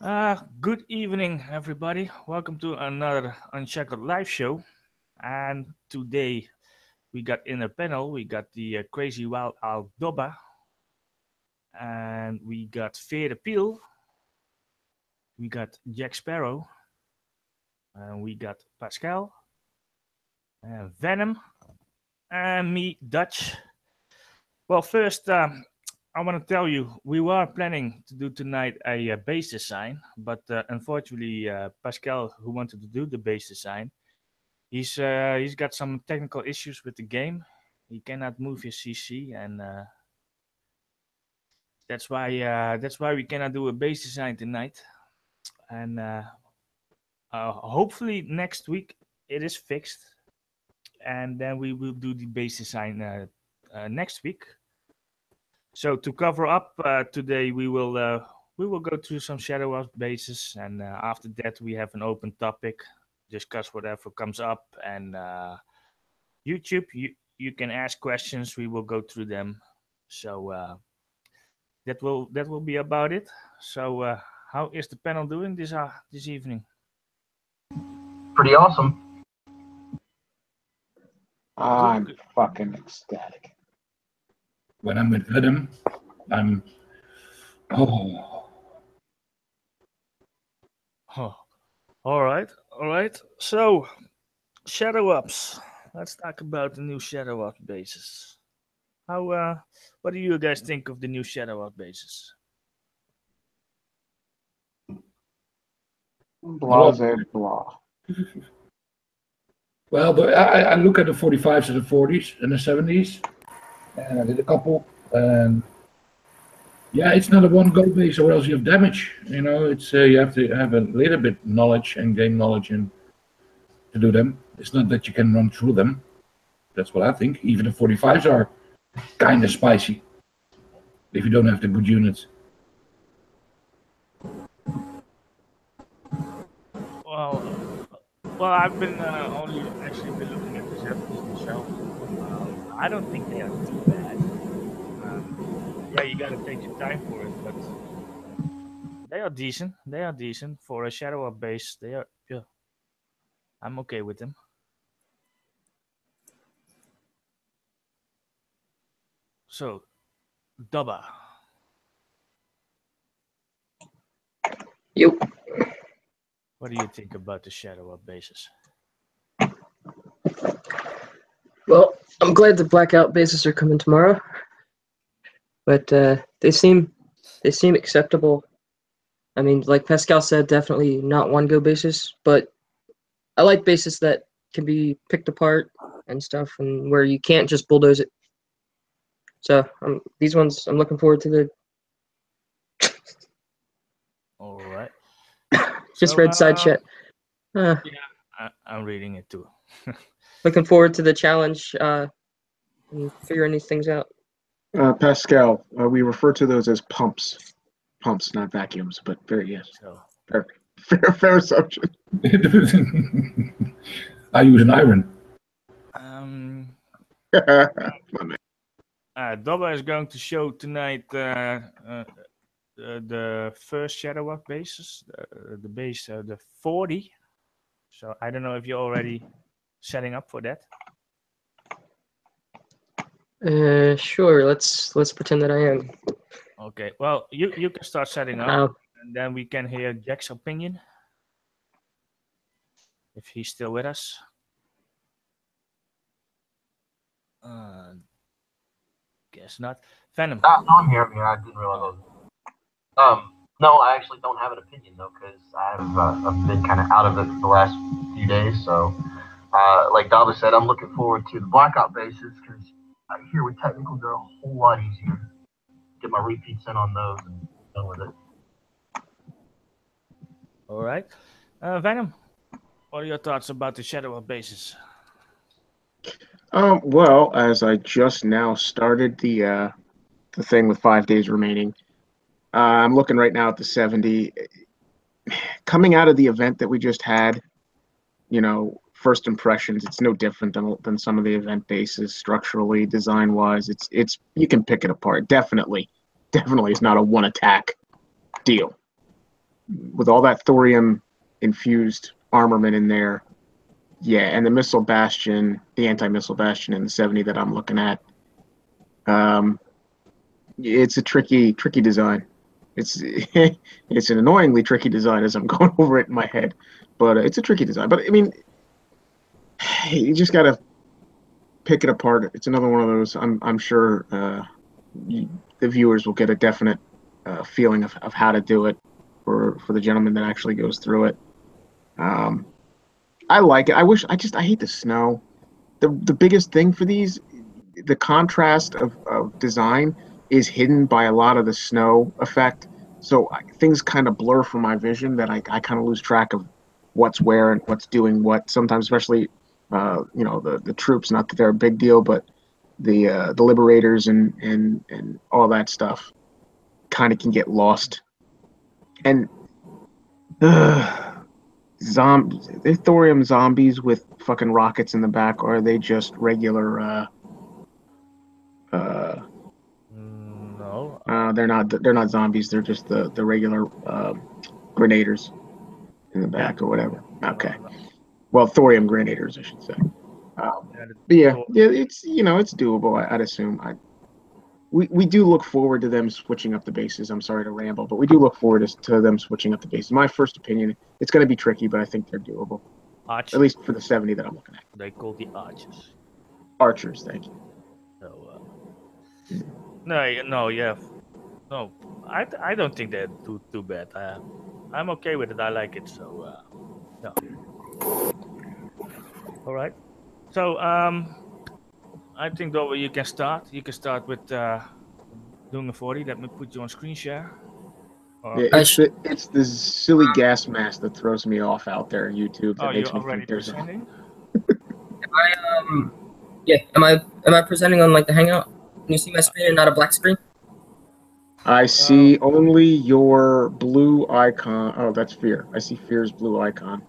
Good evening, everybody. Welcome to another Unshackled live show. And today we got in a panel, we got the crazy wild Al Doba, and we got Veer Peel, we got Jack Sparrow, and we got Pascal, and Venom, and me, Dutch. Well, first, I want to tell you, we were planning to do tonight a base design, but unfortunately, Pascal, who wanted to do the base design, he's got some technical issues with the game. He cannot move his CC, and that's why we cannot do a base design tonight. And hopefully next week it is fixed, and then we will do the base design next week. So to cover up today, we will go through some shadow out bases, and after that we have an open topic, discuss whatever comes up, and YouTube, you can ask questions. We will go through them. So that will be about it. So how is the panel doing this evening? Pretty awesome. I'm Good. fucking ecstatic. When I'm with Venom, I'm Oh, all right, all right. So shadow ups. Let's talk about the new shadow up bases. How what do you guys think of the new shadow up bases? Blah, blah. well, but I look at the 45s and the 40s and the 70s, and I did a couple, and yeah, it's not a one-go base, or else you have damage. You know, it's you have to have a little bit knowledge and game knowledge and to do them. It's not that you can run through them. That's what I think. Even the 45s are kind of spicy if you don't have the good units. Well, well, I've been only actually been looking at the 70s myself. I don't think they are too bad. Yeah, you gotta take your time for it, but they are decent. They are decent for a shadow up base. They are, yeah. I'm okay with them. So, Dubba, Yep. what do you think about the shadow up bases? Well, I'm glad the blackout bases are coming tomorrow, but they seem acceptable. I mean, like Pascal said, definitely not one-go bases, but I like bases that can be picked apart and stuff, and where you can't just bulldoze it. So these ones, I'm looking forward to the. All right. Just So, read side chat. yeah, I'm reading it too. Looking forward to the challenge and figuring these things out. Pascal, we refer to those as pumps. Pumps, not vacuums, but very, yes. So, Fair assumption. I use an iron. My man. Dubba is going to show tonight the first shadow up bases, the base, the 40. So I don't know if you're already setting up for that. Sure. Let's pretend that I am. Okay. Well, you can start setting up, and then we can hear Jack's opinion if he's still with us. Guess not. Venom. No, I'm here. I didn't realize I was. No, I actually don't have an opinion though, because I've been kind of out of it for the last few days. So, like Dava said, I'm looking forward to the blackout bases because I hear with technicals they're a whole lot easier. Get my repeats in on those and done with it. All right. Venom, what are your thoughts about the shadow up bases? Well, as I just now started the thing with 5 days remaining, I'm looking right now at the 70. Coming out of the event that we just had, first impressions, it's no different than some of the event bases structurally, design wise. It's you can pick it apart. Definitely, it's not a one attack deal. with all that thorium infused armament in there, yeah, and the missile bastion, the anti-missile bastion in the 70 that I'm looking at, it's a tricky design. It's it's an annoyingly tricky design as I'm going over it in my head, but it's a tricky design. But I mean, you just gotta pick it apart. It's another one of those. I'm sure the viewers will get a definite feeling of how to do it for the gentleman that actually goes through it. I like it. I hate the snow. The biggest thing for these, the contrast of design is hidden by a lot of the snow effect. So things kind of blur from my vision that I kind of lose track of what's where and what's doing what. Sometimes, especially the troops. Not that they're a big deal, but the liberators and all that stuff kind of can get lost. And they're thorium zombies with fucking rockets in the back, or are they just regular? No. They're not zombies. They're just the regular grenaders in the back or whatever. Okay. No. Well, thorium grenaders, I should say. But yeah, it's it's doable. I'd assume. We do look forward to them switching up the bases. I'm sorry to ramble, but we do look forward to them switching up the bases. My first opinion, it's going to be tricky, but I think they're doable. Arch. At least for the 70 that I'm looking at. They call the archers. Archers, thank you. So, no, yeah, no. I don't think they're too bad. I'm okay with it. I like it. So, no. All right. So, I think though you can start. You can start with doing a 40. Let me put you on screen share. Yeah, it's the silly gas mask that throws me off out there on YouTube. That makes me think there's presenting? Yeah. Am I presenting on like the Hangout? Can you see my screen and not a black screen? I see only your blue icon. Oh, that's Fear. I see Fear's blue icon.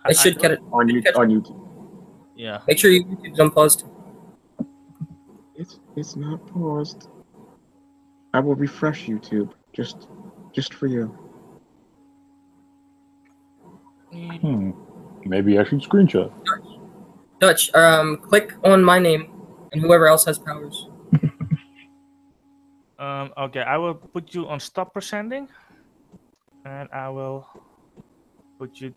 I should get it on YouTube. Yeah. Make sure your YouTube's unpaused. It's not paused. I will refresh YouTube just for you. Maybe I should screenshot. Dutch, click on my name and whoever else has powers. Okay, I will put you on stop presenting, and I will put you.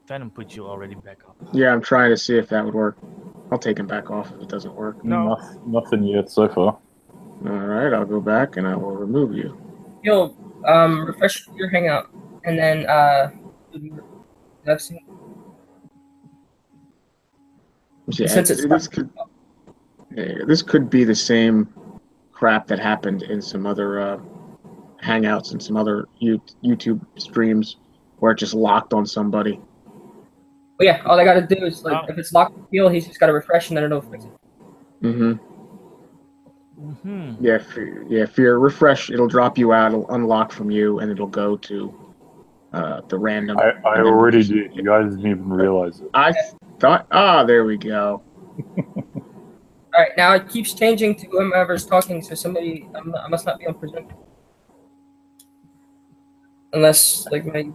Venom put you already back up. Yeah, I'm trying to see if that would work. I'll take him back off if it doesn't work. No. Nothing yet so far. All right, I'll go back and I will remove you. Yo, refresh your Hangout, and then Yeah, this could be the same crap that happened in some other Hangouts and some other YouTube streams where it just locked on somebody. Well, yeah, all I gotta do is if it's locked in field, he's just gotta refresh and then it'll fix it. Yeah, Fear. Refresh. It'll drop you out. It'll unlock from you, and it'll go to the random. I already did. You guys didn't even realize it. I thought. There we go. All right, now it keeps changing to whomever's talking. So somebody, I must not be on present, unless like my.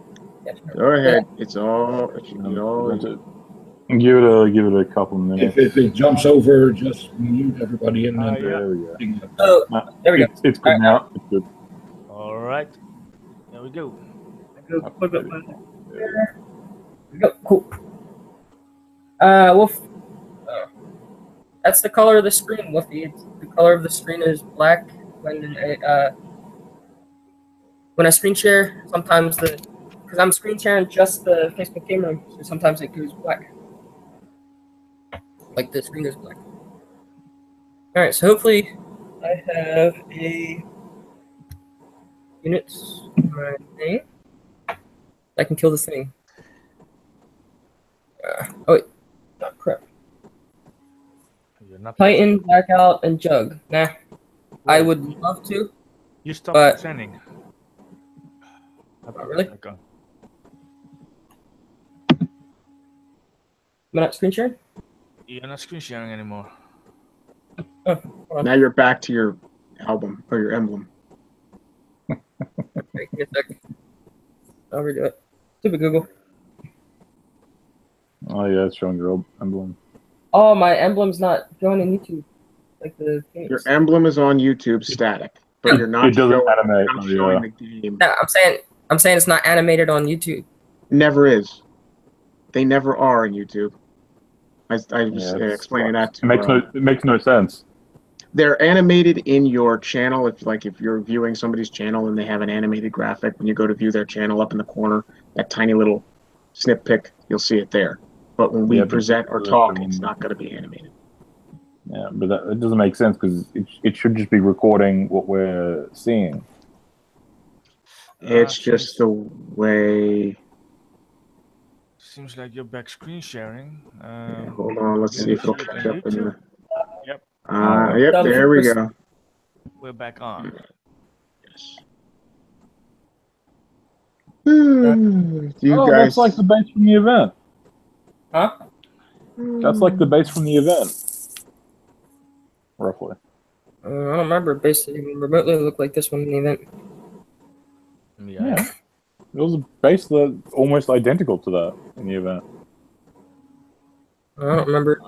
Yeah, go ahead. It's all. Give it a couple minutes. If it jumps over, just mute everybody and then There we go. Oh, there we go. It's good now. It's good. All right. There we go. There we go. Cool. Wolf. That's the color of the screen, Wolfie. The color of the screen is black when I screen share. Sometimes because I'm screen sharing just the Facebook camera, so sometimes it goes black. Like the screen goes black. All right, so hopefully I have a units right thing. I can kill this thing. Oh wait, oh, crap. Titan, Blackout, and Jug. Nah, I would love to. You stopped sending. Really? Okay. Am I not screen sharing? You're not screen sharing anymore. Oh, now you're back to your album or your emblem. Wait, give me a sec. I'll redo it. Stupid Google. Oh yeah, it's showing your emblem. Oh, my emblem's not joining YouTube. Like the games. Your emblem is on YouTube static, but you're not It doesn't showing, animate. you're not Oh, showing yeah. the game. No, I'm saying it's not animated on YouTube. Never is. They never are on YouTube. I was Yeah, explaining that to. it makes no sense. They're animated in your channel. If you're viewing somebody's channel and they have an animated graphic, when you go to view their channel up in the corner, that tiny little snip pick, you'll see it there. But when we Yeah, but present or it's talk, showing- it's not going to be animated. Yeah, but it doesn't make sense because it should just be recording what we're seeing. It's just the way. Seems like you're back screen sharing. Hold on, let's see if it'll see it on catch up in the. Yep, Yep, Done. there we go. we're back on. Yes. You Oh, guys. that's like the base from the event. Huh? That's like the base from the event. Roughly. I don't remember. Basically, remotely looked like this one in the event. Yeah. It was a base that almost identical to that in the event. I don't remember.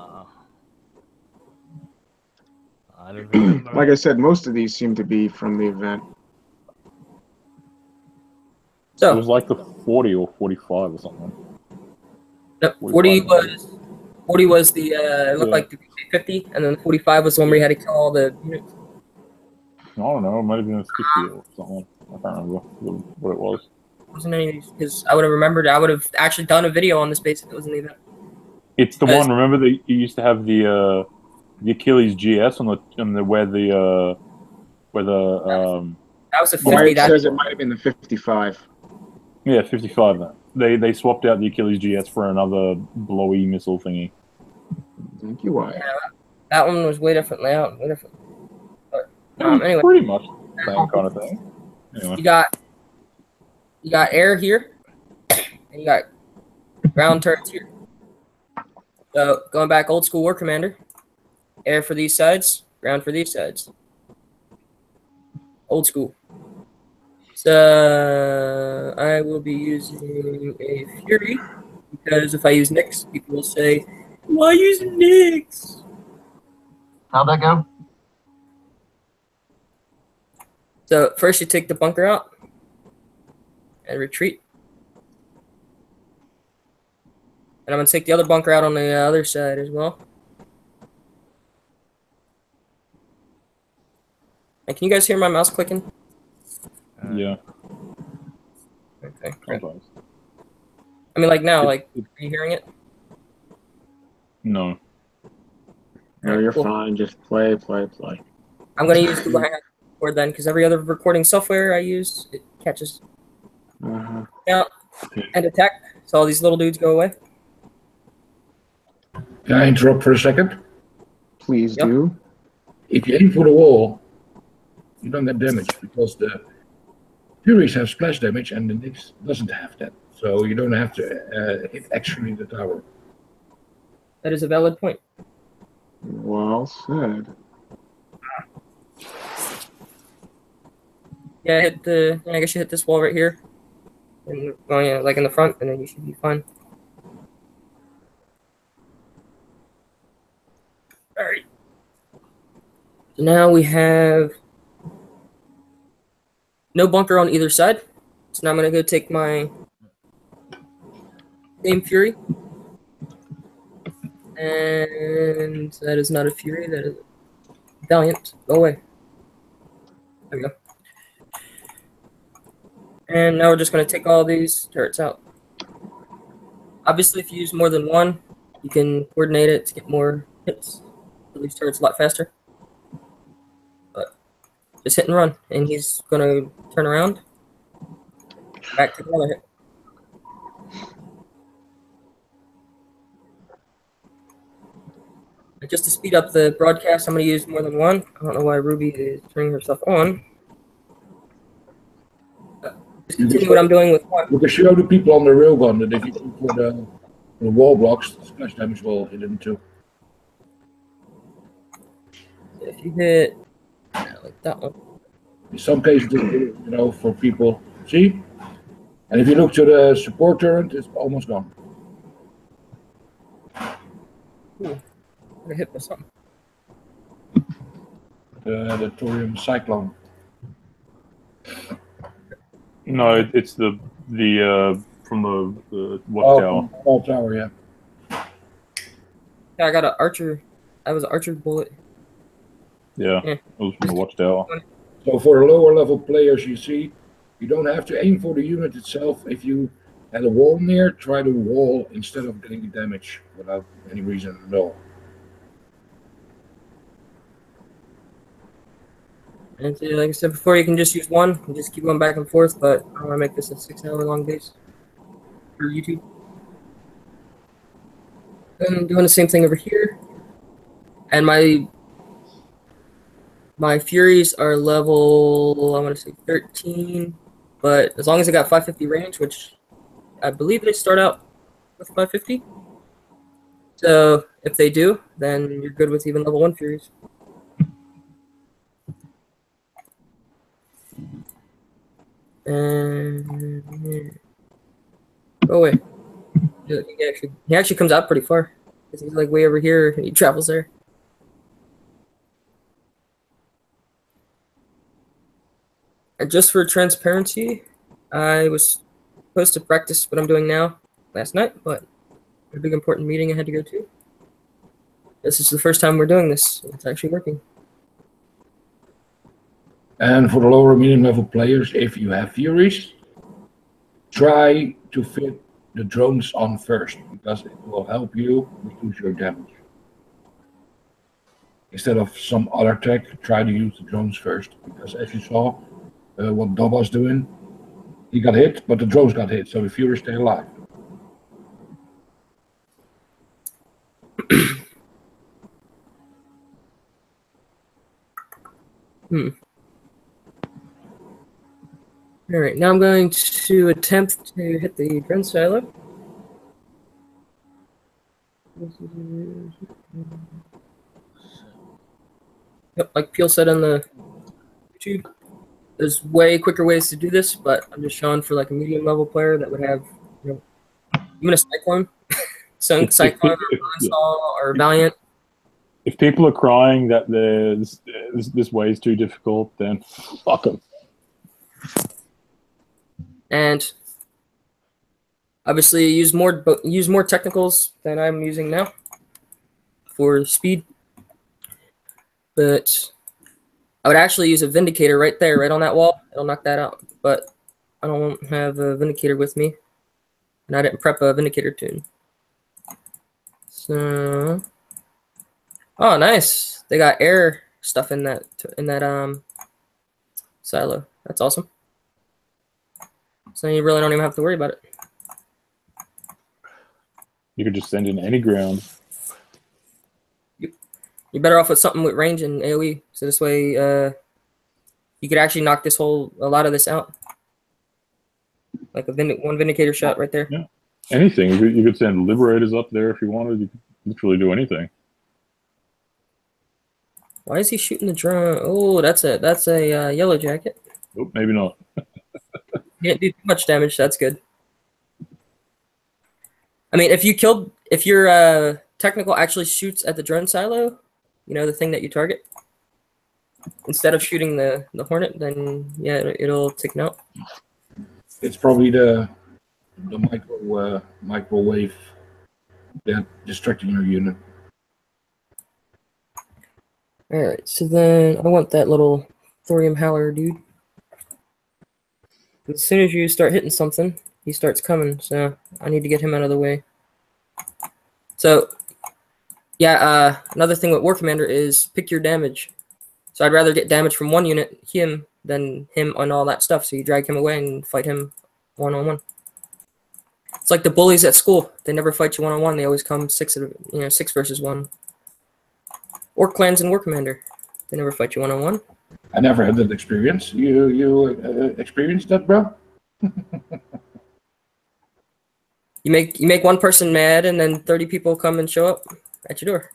I don't remember. Like I said, most of these seem to be from the event. It So, was like the 40 or 45 or something. no, 40 was the it looked like the 50, and then the 45 was the one where you had to kill all the units. I don't know. It might have been a 60 or something. I can't remember what it was. Wasn't any of these because I would have remembered. I would have actually done a video on this base if it was in the event. It's the one. Remember that you used to have the Achilles GS on the where the That was a 50. Wyatt That says it might have been the 55. yeah 55. They swapped out the Achilles GS for another blowy missile thingy. Thank you, Wyatt. that one was way different layout, way different. But, anyway, Pretty much the same kind of thing. Anyway. you got air here, and you got ground turrets here. So going back old school war commander, air for these sides, ground for these sides. Old school. So I will be using a Fury because if I use Nyx, people will say, "Why use Nyx?" How'd that go? So first you take the bunker out and retreat. And I'm going to take the other bunker out on the other side as well. And can you guys hear my mouse clicking? Yeah. Okay, great. Sometimes. I mean, like now, like, are you hearing it? No. No, you're Cool. fine. Just play. I'm going to use Google Hangout record then, because every other recording software I use, it catches. Uh-huh. Now, and attack, so all these little dudes go away. Can I interrupt for a second? Please Yep. do. If you aim for the wall, you don't get damage because the Furies have splash damage and the Nyx doesn't have that. So you don't have to hit actually the tower. That is a valid point. Well said. Yeah, I guess you hit this wall right here. And going like in the front, and then you should be fine. Alright. So now we have no bunker on either side. So now I'm gonna go take my Dame Fury. And that is not a Fury, that is a Valiant. Go away. There we go. And now we're just going to take all these turrets out. Obviously, if you use more than one, you can coordinate it to get more hits. Kill these turrets a lot faster. But just hit and run. And he's going to turn around. Back to another hit. And just to speed up the broadcast, I'm going to use more than one. I don't know why Ruby is turning herself on. Just continue what I'm doing with one. You can show the people on the railgun that if you put the wall blocks, the splash damage will hit them too. If you hit like that one. In some cases, you know, for people See? And if you look to the support turret, it's almost gone. Ooh, I got hit by something. The thorium cyclone. No, it's the from the watchtower. Wall tower, yeah. Yeah, I got an archer. I was an archer bullet. Yeah, Yeah. it was from the watchtower. So for the lower level players, you see, you don't have to aim for the unit itself. If you had a wall near, try the wall instead of getting damage without any reason at all. And so, like I said before, you can just use one and just keep going back and forth, but I want to make this a 6-hour long base for YouTube. And I'm doing the same thing over here. And my Furies are level, I want to say 13, but as long as I got 550 range, which I believe they start out with 550. So if they do, then you're good with even level 1 Furies. And oh wait, he actually comes out pretty far because he's like way over here and he travels there. And just for transparency, I was supposed to practice what I'm doing now last night, but a big important meeting I had to go to. This is the first time we're doing this. It's actually working. And for the lower medium level players, if you have Furies, try to fit the drones on first because it will help you reduce your damage. Instead of some other tech, try to use the drones first because as you saw what Dob was doing, he got hit, but the drones got hit, so the Furies stay alive. All right, now I'm going to attempt to hit the drone silo. Yep, like Peel said on the YouTube, there's way quicker ways to do this, but I'm just showing for like a medium level player that would have, even a Cyclone, Cyclone or Install or Valiant. If people are crying that this way is too difficult, then fuck them. And obviously use more technicals than I'm using now for speed. But I would actually use a Vindicator right there, right on that wall. It'll knock that out. But I don't have a Vindicator with me. And I didn't prep a Vindicator tune. So, oh, nice. They got air stuff in that silo. That's awesome. So you really don't even have to worry about it. You could just send in any ground. You're better off with something with range and AoE. So this way, you could actually knock a lot of this out. Like one Vindicator shot right there. Yeah. Anything. You could send Liberators up there if you wanted. You could literally do anything. Why is he shooting the drone? Oh, that's a yellow jacket. Oh, maybe not. He didn't do too much damage. That's good. I mean, if your technical actually shoots at the drone silo, the thing that you target, instead of shooting the Hornet, then yeah, it'll take it out. It's probably the microwave that distracting your unit. All right, so then I want that little thorium howler dude. As soon as you start hitting something, he starts coming. So I need to get him out of the way. So yeah, another thing with War Commander is pick your damage. So I'd rather get damage from one unit, him, than him on all that stuff. So you drag him away and fight him one-on-one. It's like the bullies at school. They never fight you one-on-one. They always come 6 versus 1. Orc clans and War Commander. They never fight you one-on-one. I never had that experience. You experienced that, bro? You make one person mad, and then 30 people come and show up at your door.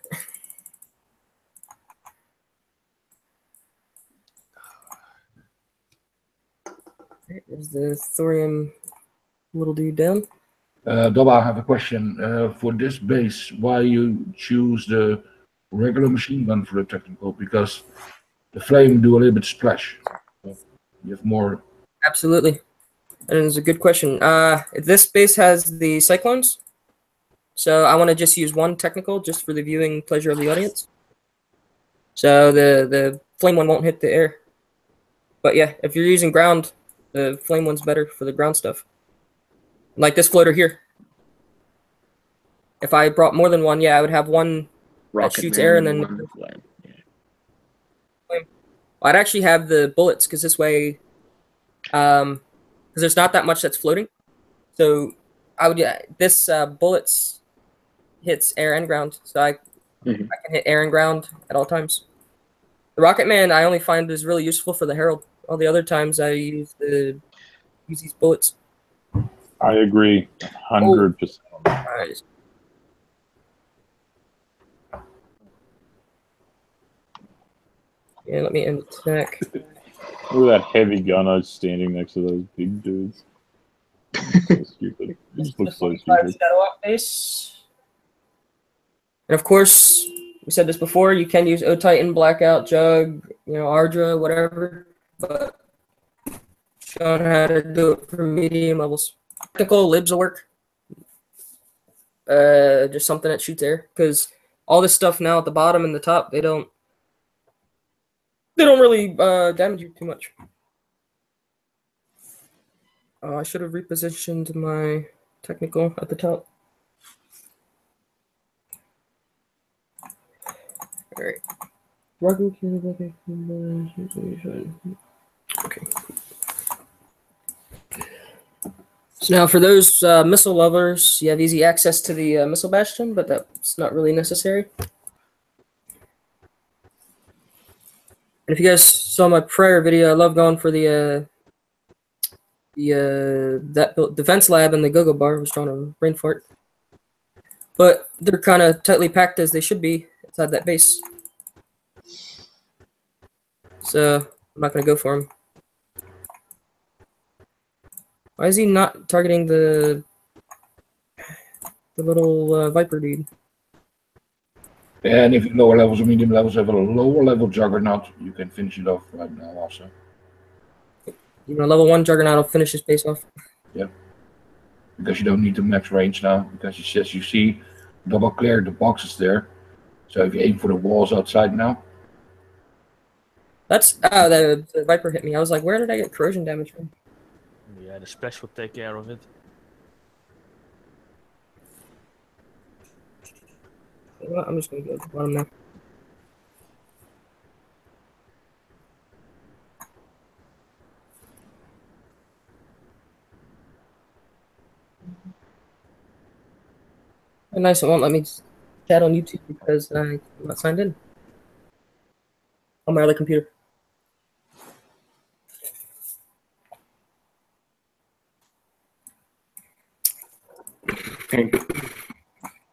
Is the thorium little dude down? Doba, I have a question. For this base, why you choose the regular machine gun for the technical? Because the flame do a little bit splash. So you have more. Absolutely. And it's a good question. This base has the cyclones, so I want to just use one technical just for the viewing pleasure of the audience. So the flame one won't hit the air. But yeah, if you're using ground, the flame one's better for the ground stuff. Like this floater here. If I brought more than one, yeah, I would have one Rocket that shoots Man air and then one flame. Yeah. I'd actually have the bullets because this way, because there's not that much that's floating. So I would this bullets hits air and ground, so I can hit air and ground at all times. The Rocket Man I only find is really useful for the Herald. All the other times I use these bullets. I agree, 100%. Alright. Yeah, let me end attack. Look at that heavy gunner standing next to those big dudes. So stupid. It just looks so stupid. Shadow Walk base. And of course, we said this before, you can use O-Titan, Blackout, Jug, Ardra, whatever, but shown how to do it for medium levels. Technical libs will work. Just something that shoots air, because all this stuff now at the bottom and the top, they don't really damage you too much. I should have repositioned my technical at the top. All right. Okay. So now for those missile lovers, you have easy access to the missile bastion, but that's not really necessary. And if you guys saw my prior video, I love going for that defense lab and the go-go bar. I was trying to brain fart. But they're kind of tightly packed as they should be inside that base. So I'm not going to go for him. Why is he not targeting the little Viper dude? And if lower levels or medium levels have a lower level Juggernaut, you can finish it off right now also. Level 1 Juggernaut will finish his base off. Yeah. Because you don't need the max range now, because it says you see double clear the boxes there. So if you aim for the walls outside now. That's the Viper hit me. I was like, where did I get corrosion damage from? Yeah, the splash will take care of it. I'm just gonna go to the bottom now. And nice, it won't let me chat on YouTube because I'm not signed in on my other computer.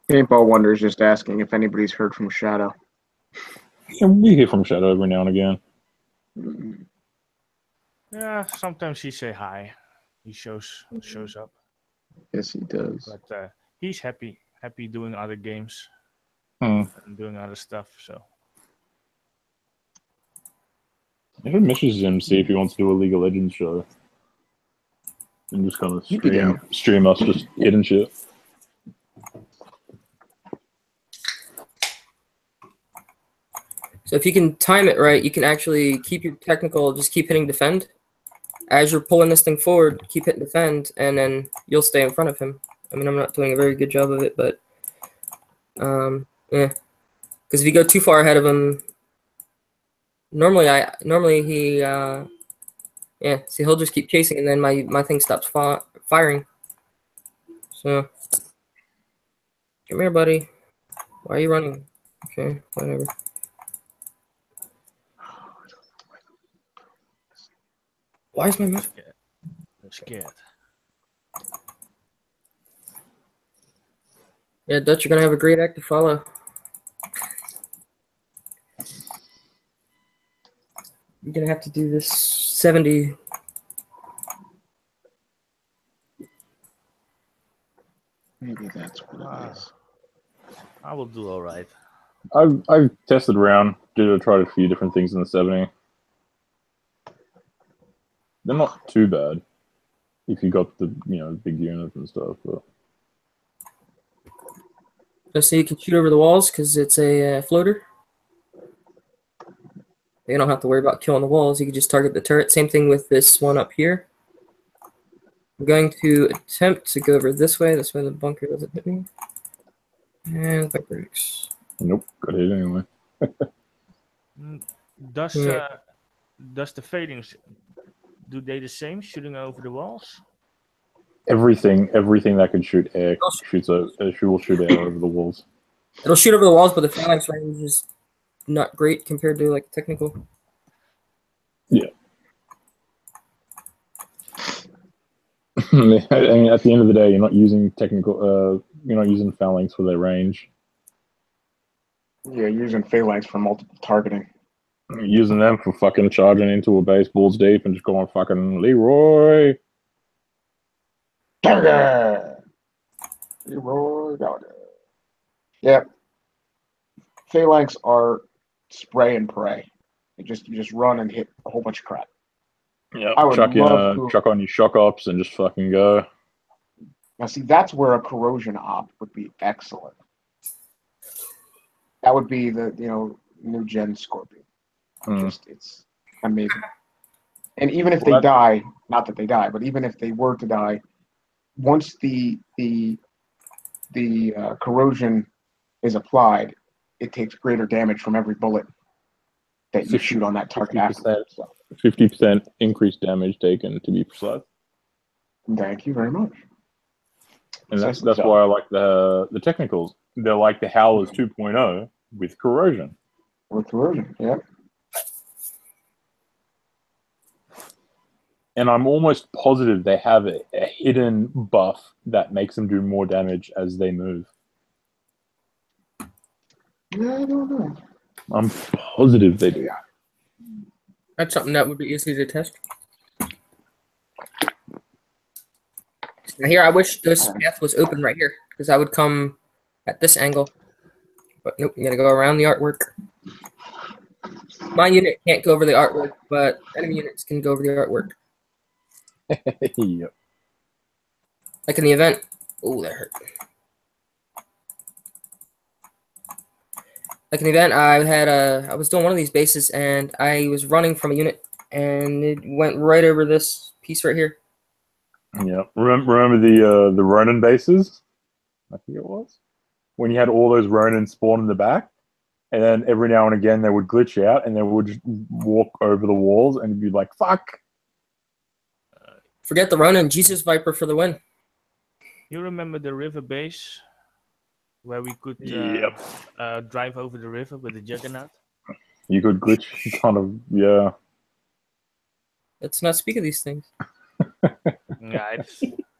Paintball Wonder is just asking if anybody's heard from Shadow. Yeah, we hear from Shadow every now and again. Yeah, sometimes he say hi. He shows up. Yes, he does. But he's happy doing other games Hmm. and doing other stuff. So If it messages him, see if he wants to do a League of Legends show. And just kind of stream us just hidden shit. So if you can time it right, you can actually keep your technical, just keep hitting defend. As you're pulling this thing forward, keep hitting defend, and then you'll stay in front of him. I mean, I'm not doing a very good job of it, but yeah. Because if you go too far ahead of him, normally he see, he'll just keep chasing, and then my thing stops firing. So come here, buddy. Why are you running? Okay, whatever. Why is my mouse? I'm scared. Yeah, Dutch, you're gonna have a great act to follow. You're gonna have to do this 70 Maybe that's what it is. I will do all right. I've tested around, tried a few different things in the 70. They're not too bad if you got the big units and stuff. But Just so you can shoot over the walls because it's a floater. You don't have to worry about killing the walls. You can just target the turret. Same thing with this one up here. I'm going to attempt to go over this way. This way the bunker doesn't hit me. And that breaks. nope, got hit anyway. Does Yeah. does the fadings do they the same, shooting over the walls? Everything that can shoot air will shoot air over the walls. It'll shoot over the walls, but the phalanx range is not great compared to like technical. Yeah. I mean, at the end of the day, you're not using technical. You're not using phalanx for their range. Yeah, using phalanx for multiple targeting. You're using them for fucking charging into a base balls deep and just going fucking Leroy. Target! Leroy got it. Yep. Phalanx are spray and pray. You just run and hit a whole bunch of crap. Yeah, I would love to. chuck on your shock ops and just fucking go. Now, see, that's where a corrosion op would be excellent. That would be the new gen Scorpion. It's amazing. And even if they die, not that they die, but even if they were to die, once the corrosion is applied, it takes greater damage from every bullet that you shoot on that target afterwards. 50% increased damage taken, to be precise. Thank you very much. And that's why I like the technicals. They're like the Howlers 2.0 with corrosion. With corrosion, yeah. And I'm almost positive they have a hidden buff that makes them do more damage as they move. Yeah, I don't know. I'm positive they do. That's something that would be easy to test. Now here, I wish this path was open right here, because I would come at this angle. But nope, you gotta go around the artwork. My unit can't go over the artwork, but enemy units can go over the artwork. Yep. Like in the event. Oh, that hurt. Like in the event, I was doing one of these bases, and I was running from a unit, and it went right over this piece right here. Yeah. Remember the Ronin bases? I think it was. When you had all those Ronin spawn in the back, and then every now and again they would glitch out and they would just walk over the walls and you'd be like, fuck. Forget the Ronin, Jesus Viper for the win. You remember the river base where we could drive over the river with the Juggernaut? You could glitch kind of, yeah. Let's not speak of these things. Yeah,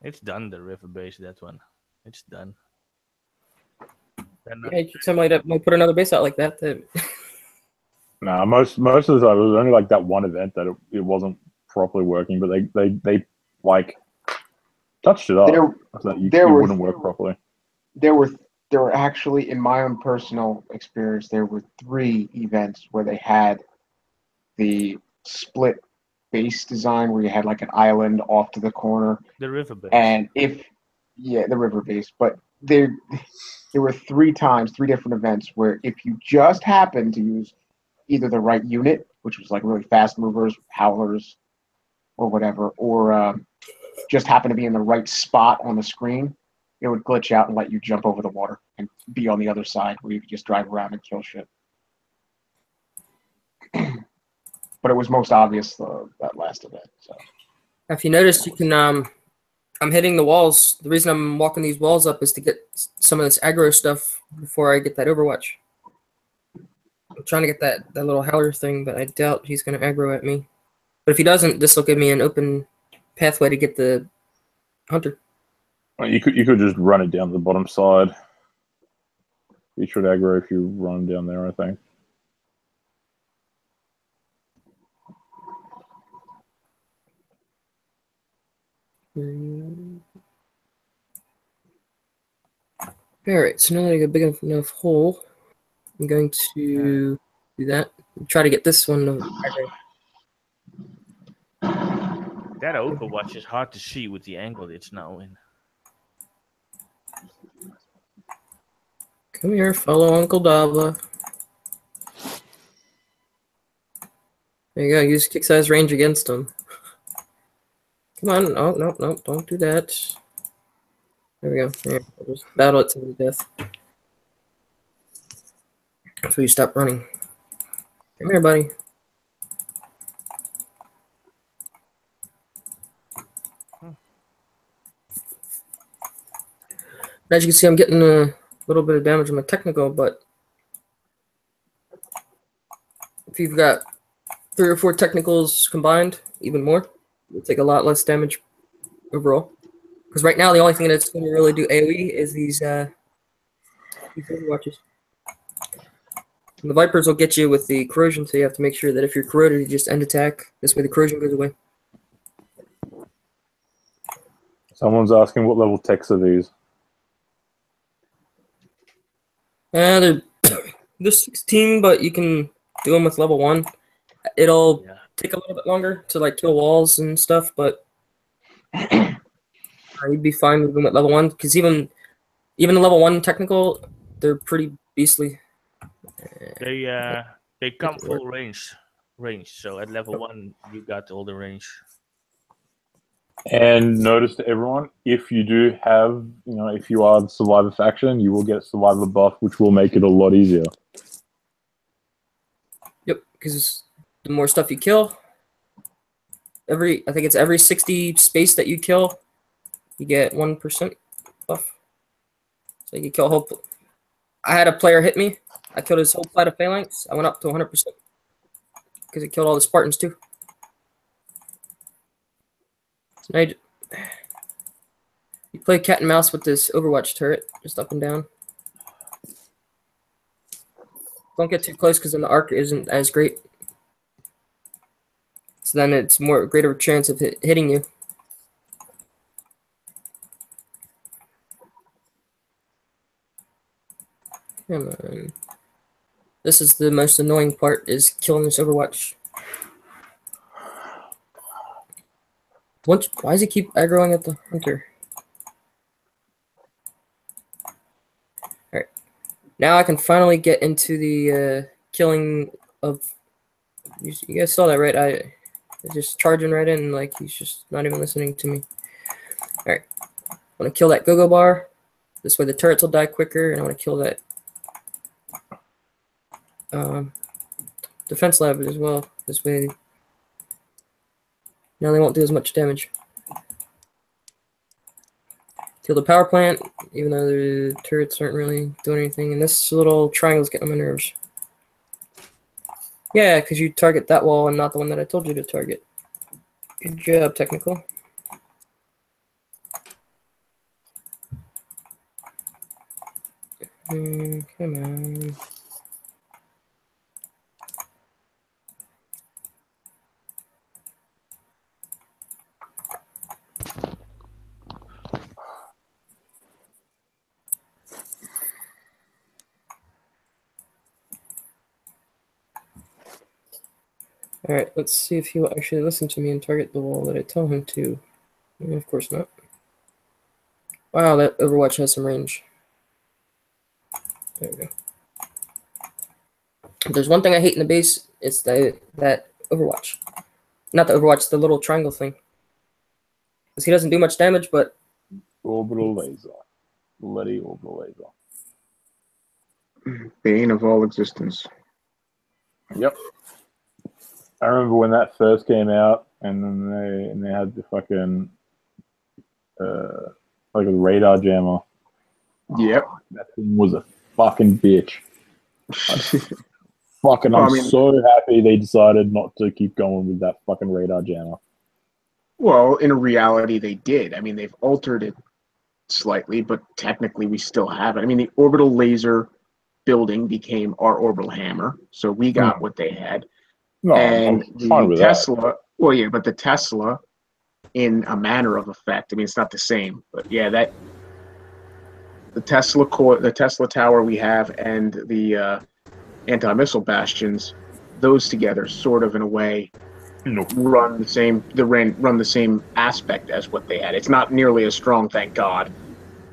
it's done, the river base, that one. It's done. Yeah, you could somebody that might put another base out like that. Nah, most of the time it was only like that one event that it wasn't properly working, but they like touched it up so that it wouldn't work properly. There were actually, in my own personal experience, there were 3 events where they had the split base design where you had like an island off to the corner. The river base. And the river base. But there were 3 different events where if you just happened to use either the right unit, which was like really fast movers, howlers, or whatever, or just happened to be in the right spot on the screen, it would glitch out and let you jump over the water and be on the other side where you could just drive around and kill shit. But it was most obvious that last event. So if you notice, you can I'm hitting the walls. The reason I'm walking these walls up is to get some of this aggro stuff before I get that Overwatch. I'm trying to get that little howler thing, but I doubt he's going to aggro at me. But if he doesn't, this will give me an open pathway to get the hunter. Well, you could just run it down the bottom side. You should aggro if you run down there, I think. Alright, so now that I got a big enough hole, I'm going to do that. Try to get this one to aggro. That Overwatch is hard to see with the angle it's now in. Come here, follow Uncle Dava. There you go, use kick size range against him. Come on, oh, no, don't do that. There we go, here, we'll just battle it to the death. So you stop running. Come here, buddy. As you can see, I'm getting a little bit of damage on my technical, but if you've got 3 or 4 technicals combined, even more, you'll take a lot less damage overall. Because right now, the only thing that's going to really do AoE is these Overwatches. And the Vipers will get you with the corrosion, so you have to make sure that if you're corroded, you just end attack. This way the corrosion goes away. Someone's asking what level techs are these? They're 16, but you can do them with level 1. It'll take a little bit longer to like kill walls and stuff, but you'd be fine with them at level 1, because even the level 1 technical, they're pretty beastly. They come full range. So at level 1, you got all the range. And notice to everyone, if you do have, if you are the Survivor faction, you will get a Survivor buff, which will make it a lot easier. Yep, because the more stuff you kill, I think it's every 60 space that you kill, you get 1% buff. So you kill a whole. I had a player hit me. I killed his whole flight of phalanx. I went up to 100% because it killed all the Spartans too. So now you play cat and mouse with this Overwatch turret, just up and down. Don't get too close because then the arc isn't as great. So then it's greater chance of hitting you. Come on. This is the most annoying part, is killing this Overwatch. Why does he keep aggroing at the hunter? Alright. Now I can finally get into the killing of... You guys saw that, right? I just charging right in, like he's just not even listening to me. Alright. I want to kill that go-go bar. This way the turrets will die quicker, and I want to kill that defense lab as well. This way, now they won't do as much damage. Kill the power plant, even though the turrets aren't really doing anything. And this little triangle's getting on my nerves. Yeah, because you target that wall and not the one that I told you to target. Good job, technical. Come on. Alright, let's see if he will actually listen to me and target the wall that I tell him to. Of course not. Wow, that Overwatch has some range. There we go. If there's one thing I hate in the base, it's that Overwatch. Not the Overwatch, the little triangle thing. Because he doesn't do much damage, but... Orbital laser. Bloody orbital laser. Bane of all existence. Yep. I remember when that first came out, and then they had the fucking like a radar jammer. Yep. That thing was a fucking bitch. I'm I mean, so happy they decided not to keep going with that fucking radar jammer. well, in reality, they did. I mean, they've altered it slightly, but technically we still have it. I mean, the orbital laser building became our orbital hammer, so we got what they had. No, And I'm fine the with Tesla, that. well, yeah, but the Tesla, in a manner of effect, I mean, it's not the same, but yeah, the Tesla tower we have, and the anti-missile bastions, those together, sort of in a way, Nope. run the same aspect as what they had. It's not nearly as strong, thank God.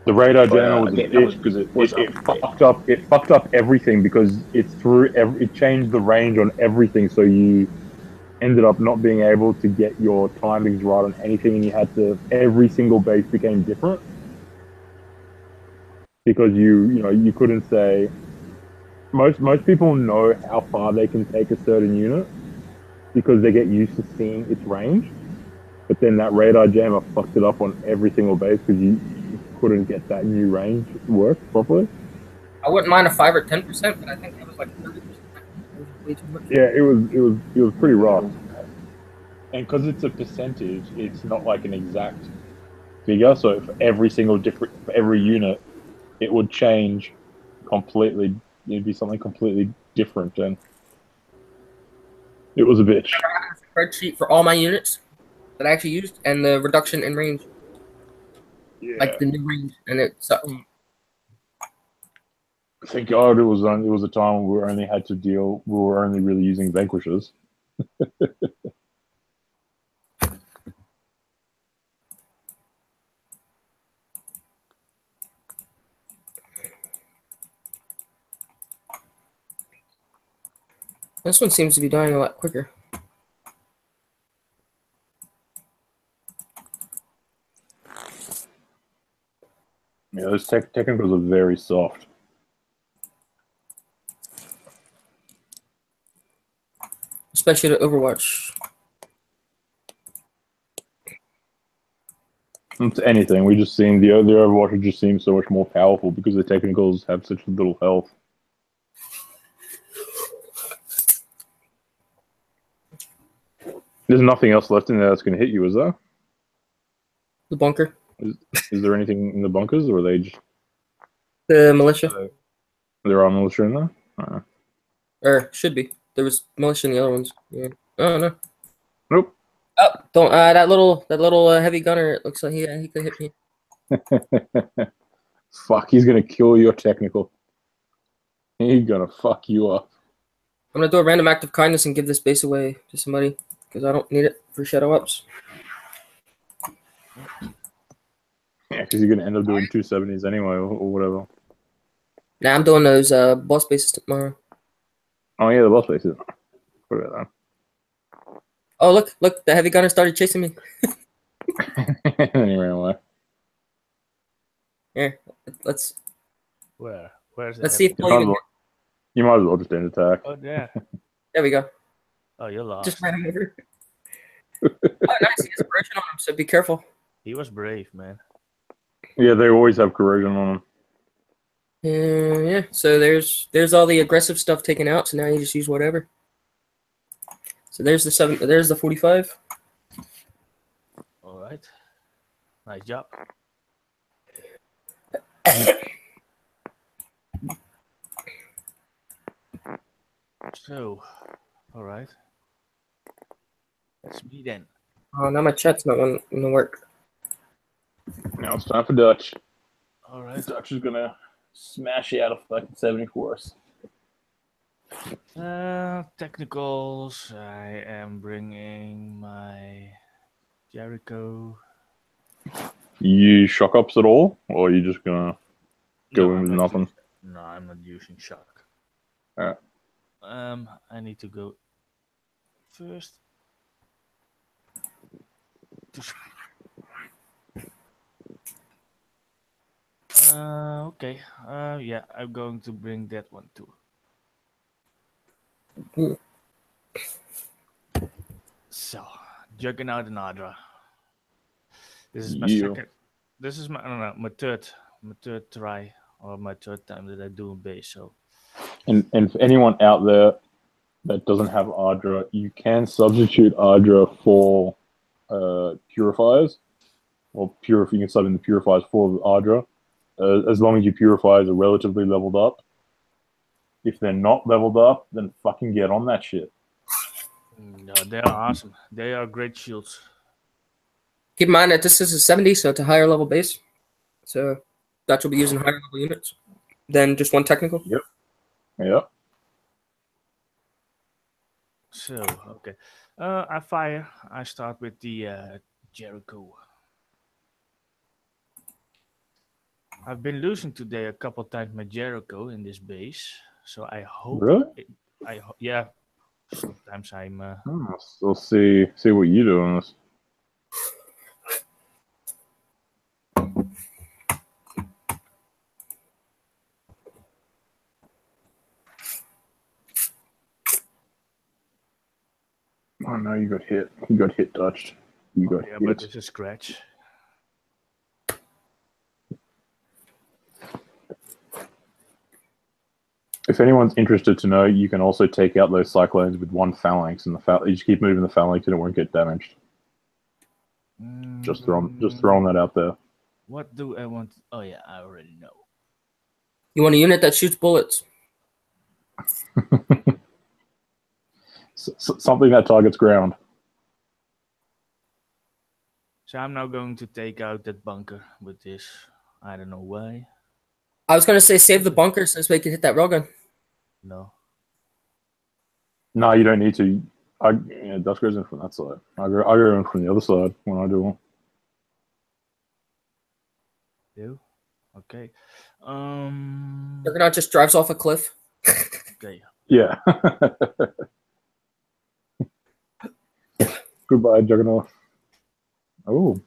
The radar But, jammer was a again, bitch because it fucked up everything because it changed the range on everything, so you ended up not being able to get your timings right on anything, and you had to every single base became different because you couldn't say most people know how far they can take a certain unit because they get used to seeing its range, but then that radar jammer fucked it up on every single base because you couldn't get that new range work properly. I wouldn't mind a 5 or 10%, but I think that was like 30%. That was way too much. Yeah, it was pretty rough. And because it's a percentage, it's not like an exact figure. So for every unit, it would change completely. It'd be something completely different, and it was a bitch. I have a spreadsheet for all my units that I actually used and the reduction in range, Yeah. like the new range, and it sucked. Thank God it was a time where we were only really using vanquishers. This one seems to be dying a lot quicker. Yeah, those technicals are very soft. Especially to Overwatch. It's anything. We just seem the Overwatch just seems so much more powerful because the technicals have such little health. There's nothing else left in there that's going to hit you, is there? The bunker. Is there anything in the bunkers, or are they just The militia. there are militia in there? Or should be. There was militia in the other ones. Yeah. Oh no. Nope. Oh, don't that little heavy gunner. It looks like he could hit me. Fuck, he's gonna kill your technical. He's gonna fuck you up. I'm gonna do a random act of kindness and give this base away to somebody because I don't need it for shadow ups. Yeah, because you're gonna end up doing 270s anyway, or whatever. Nah, I'm doing those boss bases tomorrow. Oh yeah, the boss bases. What about Oh look, the heavy gunner started chasing me. that? And he ran away. Here, let's Where's let's see if You we'll might, as even. well, you might as well just end attack. Oh yeah. There we go. Oh, you lost. Just ran him over. Oh, nice. He has corrosion on him, so be careful. He was brave, man. Yeah, they always have corrosion on them. Yeah. So there's all the aggressive stuff taken out. So now you just use whatever. So there's the 7. There's the 45. All right. Nice job. So, all right. That's me then. Oh, now my chat's not gonna work. Now it's time for Dutch. All right. Dutch is gonna smash you out of fucking 74s. Technicals. I am bringing my Jericho. You shock ups at all, or are you just gonna go No, in with I'm not nothing? No, I'm not using shock. Alright. I need to go first. Okay. Yeah, I'm going to bring that one too. So, Juggernaut and Adra. This is my second. This is my I don't know, my third try or my third time that I do a base. So, And for anyone out there that doesn't have Ardra, you can substitute Ardra for purifiers, or you can sub in the purifiers for Ardra, as long as your purifiers are relatively leveled up. If they're not leveled up, then fucking get on that shit. no, they are awesome. They are great shields. Keep in mind that this is a 70, so it's a higher level base. So Dutch will be using higher level units than just one technical. Yep. So, okay. I fire. I start with the Jericho. I've been losing today a couple times my Jericho in this base, so I hope. Really? Yeah. Sometimes I'm. We'll see what you do on this. Oh no, you got hit. You got hit, Dutch. You got Yeah, hit. but it's a scratch. If anyone's interested to know, you can also take out those cyclones with one phalanx, and you just keep moving the phalanx, and it won't get damaged. Just throwing that out there. What do I want? Oh yeah, I already know. You want a unit that shoots bullets. Something that targets ground. So I'm now going to take out that bunker with this. I don't know why. I was gonna say save the bunker since we can hit that railgun. No. No, you don't need to. Dutch goes in from that side. I go in from the other side when I do one. You? Okay. Juggernaut just drives off a cliff. Okay. Yeah. Goodbye, Juggernaut. Oh,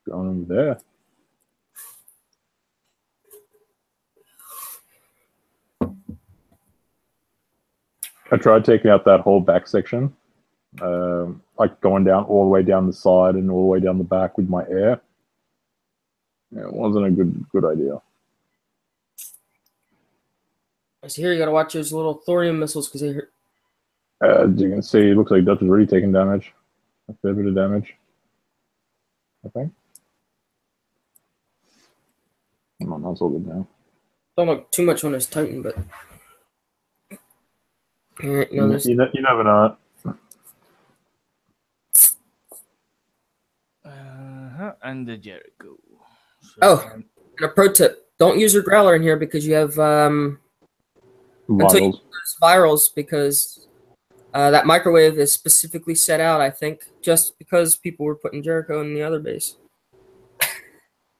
going over there. I tried taking out that whole back section, like going down all the way down the side and all the way down the back with my air. Yeah, it wasn't a good idea. I see here you gotta watch those little thorium missiles because they hurt. As you can see, it looks like Dutch is already taking damage. A fair bit of damage, I think. No, that's all good now. Don't look too much on his Titan, but Alright, no, there's You never know. And the Jericho. So Oh. And a pro tip: don't use your growler in here because you have until you Vitals. use virals because that microwave is specifically set out. I think just because people were putting Jericho in the other base,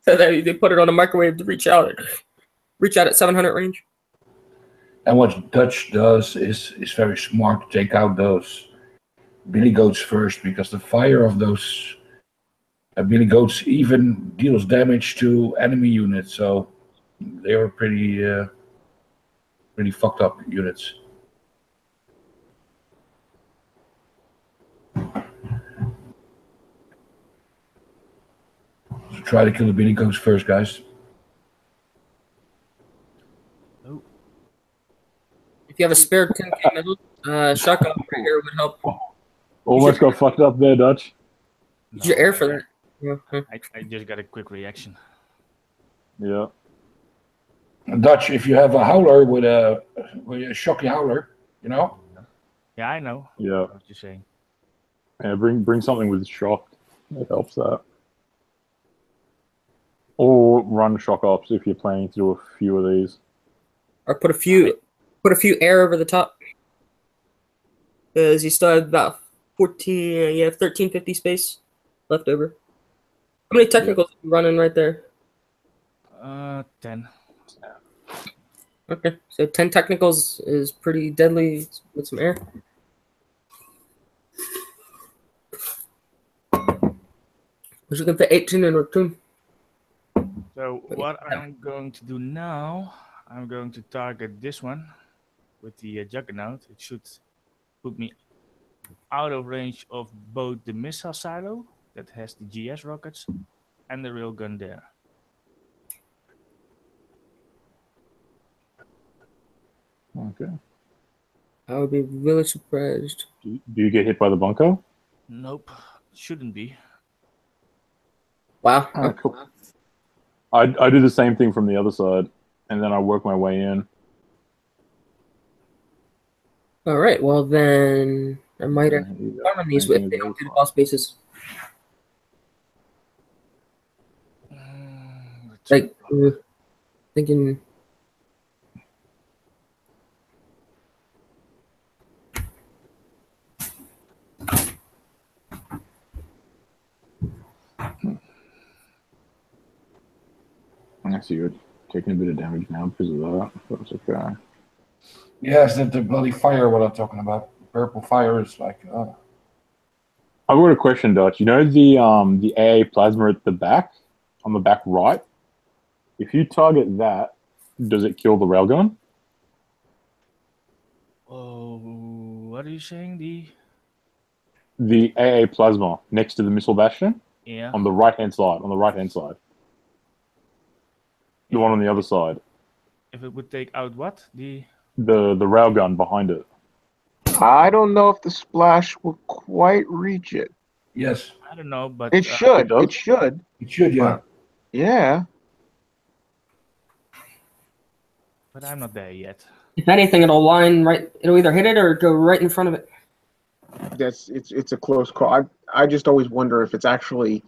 so they put it on a microwave to reach out at 700 range. And what Dutch does is very smart to take out those billy goats first because the fire of those billy goats even deals damage to enemy units. So they were pretty fucked up units. So try to kill the billy goats first, guys. Oh. If you have a spare 10k middle, shotgun right here would help. Almost got fucked up there, Dutch. Use your air for that. Yeah. I just got a quick reaction. Yeah. Dutch, if you have a howler with a shocky howler, you know. Yeah, I know. Yeah. What you're saying. Yeah, bring something with shock. It helps that. Or run shock ops if you're planning to do a few of these. Or put a few air over the top. Because you still have about 1350 space left over. How many technicals are you running right there? 10. Okay, so 10 technicals is pretty deadly with some air. We're looking for 18 in Raccoon. So what I'm going to do now, I'm going to target this one with the Juggernaut. It should put me out of range of both the missile silo that has the GS rockets and the railgun there. Okay. I would be really surprised. Do you get hit by the bunker? Nope, shouldn't be. Wow. Oh, cool. I do the same thing from the other side, and then I work my way in. All right. Well, then I might have farm on these if they don't do the boss bases. Like, Thinking. I see you're taking a bit of damage now because of that. That's okay. Yes, that the bloody fire what I'm talking about. Purple fire is like. I've got a question, Dutch. You know the AA plasma at the back, on the back right? If you target that, does it kill the railgun? Oh, what are you saying? The AA plasma next to the missile bastion Yeah. on the right-hand side. On the right-hand side. The one on the other side. If it would take out what? The railgun behind it. I don't know if the splash will quite reach it. Yes. I don't know, but It should. does? It should. It should, yeah. Yeah. but I'm not there yet. If anything, it'll line right. It'll either hit it or go right in front of it. It's a close call. I just always wonder if it's actually,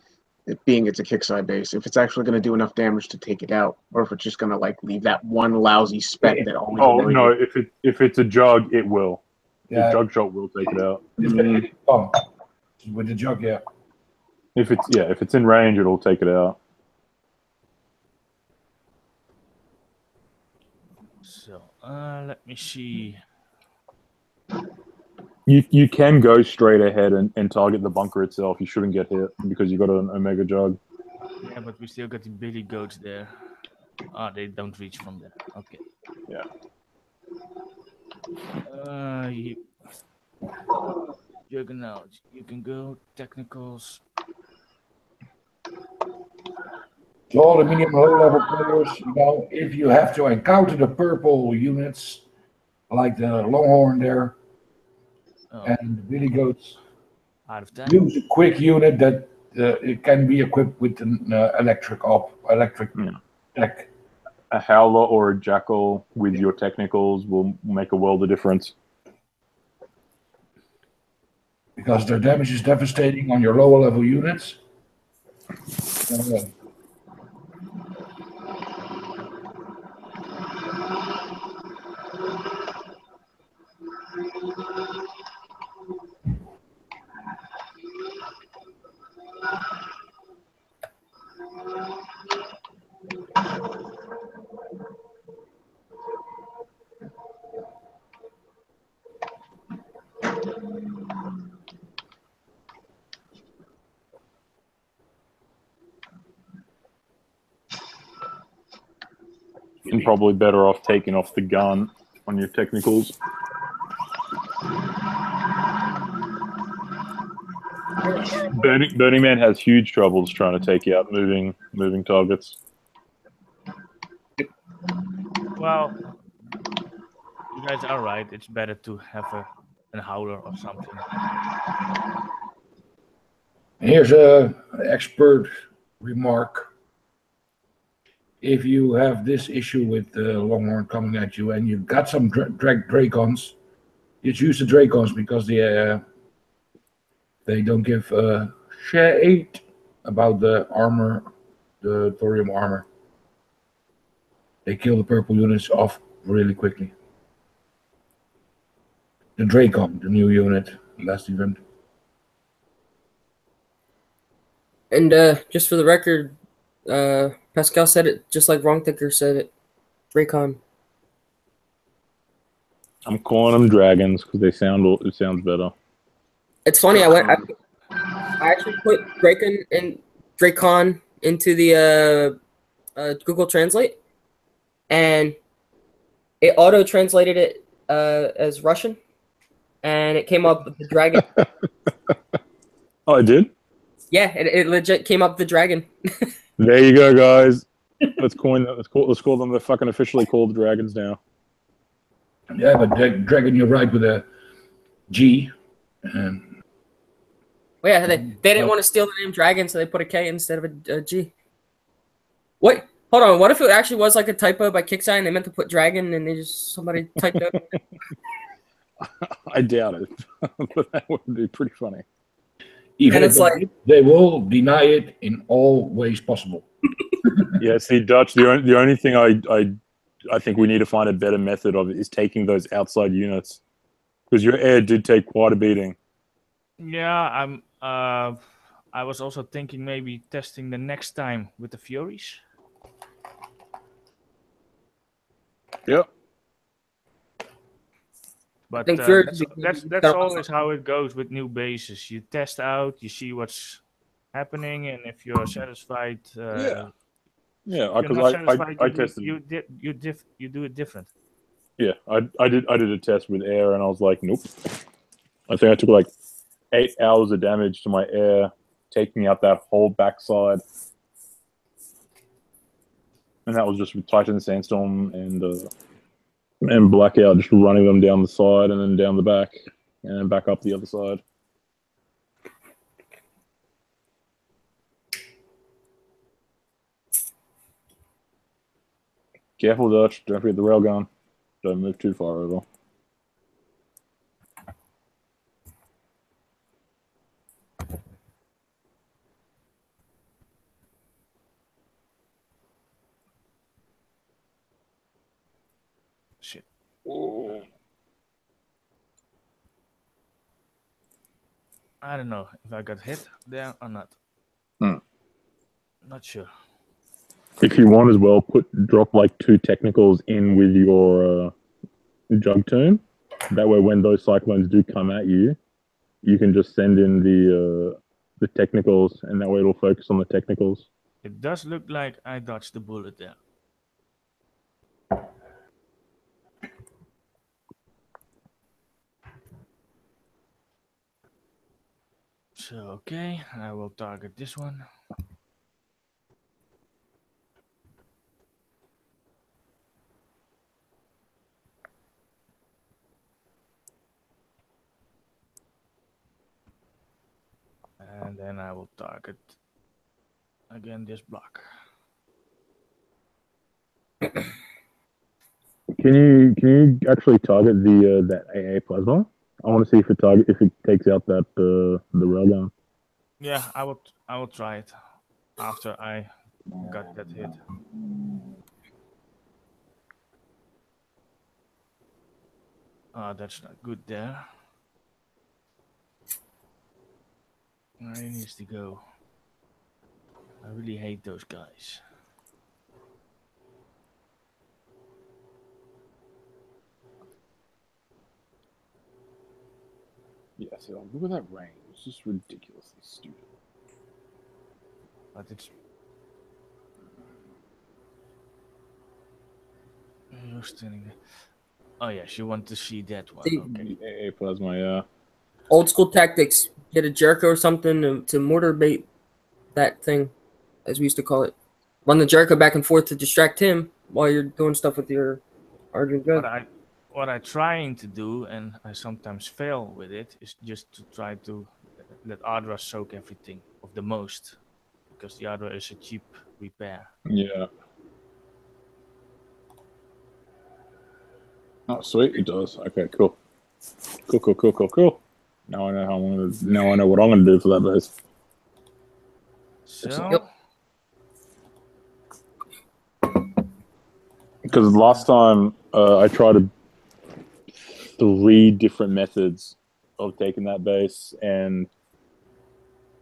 it's a kickside base, if it's actually going to do enough damage to take it out, or if it's just going to like leave that one lousy speck that always. Oh no! If it's a jug, it will. Yeah. The jug shot will take it out. It's gonna hit the pump with the jug, yeah. If it's in range, it'll take it out. So let me see. You can go straight ahead and target the bunker itself. You shouldn't get hit because you got an Omega jug. Yeah, but we still got the billy goats there. Ah, they don't reach from there. Okay. Yeah. Juggernaut, you can go. Technicals. To all the medium low-level players, if you have to encounter the purple units, like the Longhorn there, and the Billy Goats, out of 10. use a quick unit that it can be equipped with an electric tech. A Howler or a Jackal with your technicals will make a world of difference. Because their damage is devastating on your lower level units. And probably better off taking off the gun on your technicals. Burning Man has huge troubles trying to take you out moving targets. Well, you guys are right. It's better to have a howler or something. Here's an expert remark. If you have this issue with the Longhorn coming at you and you've got some Dracons, just use the Dracons because they don't give a shit about the armor, the thorium armor. They kill the purple units off really quickly. The Dracon, the new unit, last event. And just for the record, Pascal said it just like Wrongthinker said it. Dracon. I'm calling them dragons because it sounds better. It's funny. I actually put Dracon into the Google Translate, and it auto translated it as Russian, and it came up with the dragon. Oh, it did? Yeah, it legit came up the dragon. There you go, guys. Let's call them the fucking officially called dragons now. Yeah, but dragon, you're right with a G. Well, yeah, they didn't want to steal the name dragon, so they put a K instead of a G. What? Hold on. What if it actually was like a typo by Kickside and they meant to put dragon and somebody typed out? I doubt it, but that would be pretty funny. Even if they will deny it in all ways possible. Yeah, see, Dutch. The only thing I think we need to find a better method of it is taking those outside units, because your air did take quite a beating. Yeah, I'm. I was also thinking maybe testing the next time with the Furies. Yep. I But think Fury that's could be good. that's You that's got always how it goes with new bases. You test out, you see what's happening, and if you're satisfied, Yeah. Yeah, if you're because not satisfied, I tested. you do it different. Yeah, I did a test with air, and I was like, nope. I think I took like 8 hours of damage to my air, taking out that whole backside, and that was just with Titan Sandstorm and Blackout, just running them down the side and then down the back, and then back up the other side. Careful, Dutch. Don't forget the railgun. Don't move too far over. Shit. Oh. I don't know if I got hit there or not. Hmm. Not sure. If you want as well, drop like 2 technicals in with your jug turn. That way, when those cyclones do come at you, you can just send in the technicals, and that way it'll focus on the technicals. It does look like I dodged the bullet there. So okay, I will target this one. And then I will target again this block. Can you actually target the that AA plasma? I want to see if it takes out that the railgun. Yeah, I will try it after I got that hit. That's not good there. Where he needs to go. I really hate those guys. Yeah, so look at that range. It's just ridiculously stupid. But it's you're standing there. Oh yes, you want to see that one. See, Okay. The AA plasma, yeah. old school tactics. Get a Jericho or something to mortar bait that thing, as we used to call it. Run the Jericho back and forth to distract him while you're doing stuff with your Argent What gun. I trying to do, and I sometimes fail with it, is just to try to let Adra soak everything of the most, because the Adra is a cheap repair. Yeah. Oh, sweet, it does. Okay, cool. Cool. Now I know what I'm gonna do for that base. So Yep. Because last time I tried 3 different methods of taking that base, and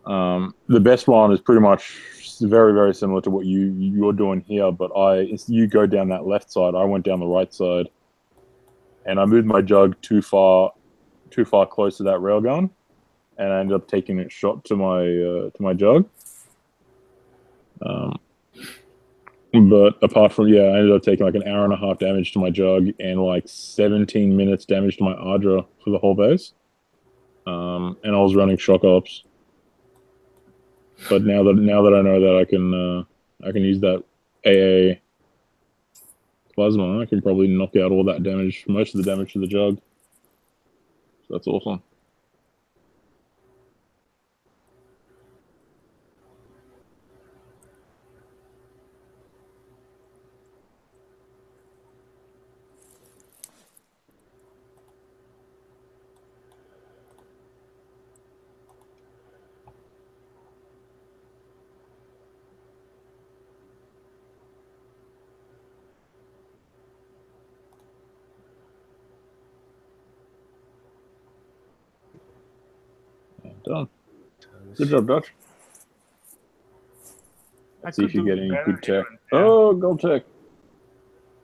the best one is pretty much very, very similar to what you're doing here. But you go down that left side, I went down the right side, and I moved my jug too far close to that railgun, and I ended up taking it shot to my jug. But apart from I ended up taking like an hour and a half damage to my jug and like 17 minutes damage to my Ardra for the whole base. And I was running shock ops. But now that I know that I can use that AA plasma, I can probably knock out all that damage, most of the damage to the jug. So that's awesome. Done. Good job, Dutch. Let's see if you get any good tech. Oh, gold tech.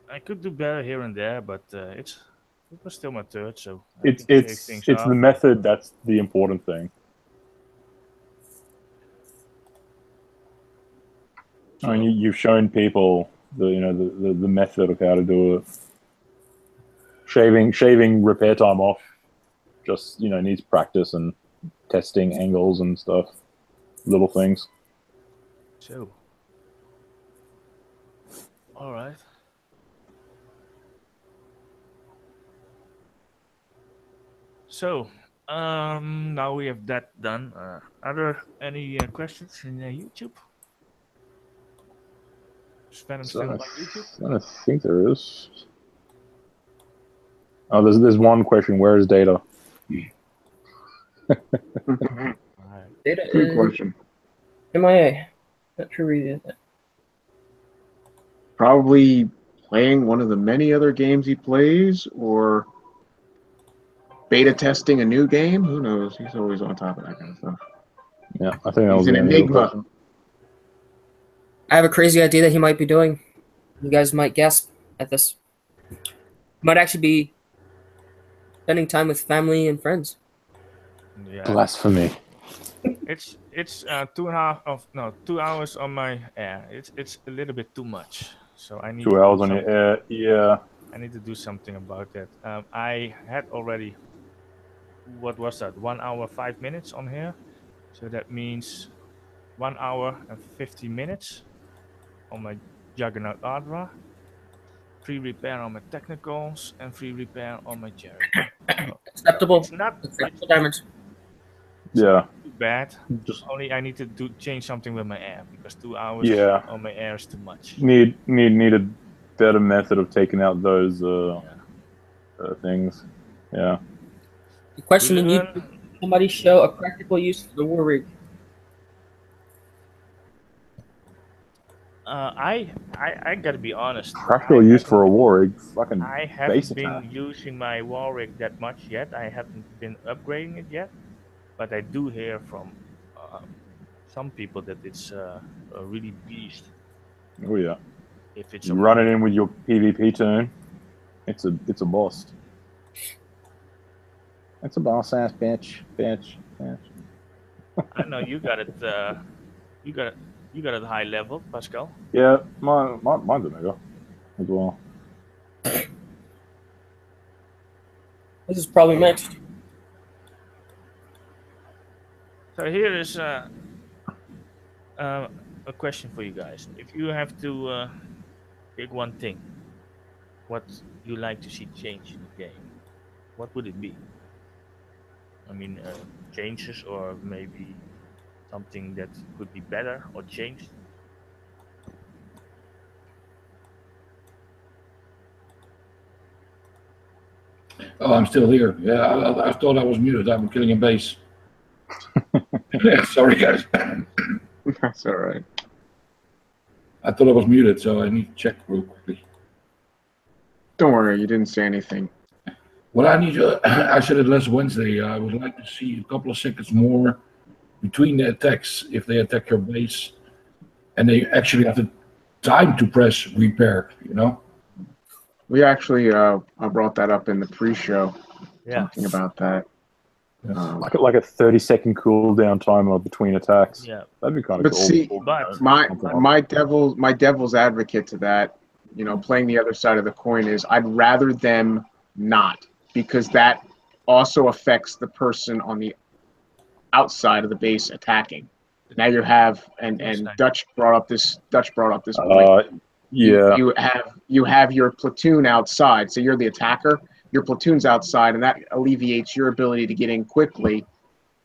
I could do better here and there, but it was still my third, so It's the method that's the important thing. So, I mean, you've shown people the method of how to do it. Shaving repair time off just needs practice and testing angles and stuff, little things. So, all right. So, now we have that done. Are there any questions in YouTube? Is Venom still on YouTube? I think there is. Oh, there's one question. Where is Data? Data Good is question. MIA. Not sure where he is. Probably playing one of the many other games he plays, or beta testing a new game. Who knows? He's always on top of that kind of stuff. Yeah, I think that was an the only enigma. question. I have a crazy idea that he might be doing. You guys might gasp at this. Might actually be spending time with family and friends. Yeah. Blasphemy. It's 2 hours on my air. It's a little bit too much. So I need 2 hours on your air. Yeah. I need to do something about that. I had already, what was that? 1 hour 5 minutes on here. So that means 1 hour and 50 minutes on my Juggernaut Adra. Free repair on my technicals and free repair on my Jerry. Acceptable. It's not Acceptable damage. Yeah. too bad. Just Only I need to change something with my air because 2 hours on my air is too much. Need a better method of taking out those things. Yeah. The question in YouTube: somebody show a practical use for the war rig. I gotta be honest. Practical use for a war rig. Fucking I haven't been using my war rig that much yet. I haven't been upgrading it yet, but I do hear from some people that it's a really beast. Oh yeah. If it's you run it in with your PvP turn, it's a boss. It's a boss ass bitch. I know you got it. You got it high level, Pascal. Yeah, mine's Omega as well. This is probably next. So here is a question for you guys. If you have to pick one thing, what you like to see change in the game, what would it be? I mean, changes or maybe something that could be better or changed. Oh, I'm still here. Yeah, I thought I was muted. I'm killing a base. Yeah, sorry, guys. That's all right. I thought I was muted, so I need to check real quickly. Don't worry, you didn't say anything. What I need to, I said it last Wednesday, I would like to see a couple of seconds more between the attacks if they attack your base and they actually have the time to press repair, you know? We actually I brought that up in the pre-show, talking about that. Like a 30-second cooldown timer between attacks. Yeah, that'd be kind of but cool. See, my devil's advocate to that, playing the other side of the coin is I'd rather them not, because that also affects the person on the outside of the base attacking. Now you have and Dutch brought up this point. Yeah. You have your platoon outside, so you're the attacker. Your platoon's outside, and that alleviates your ability to get in quickly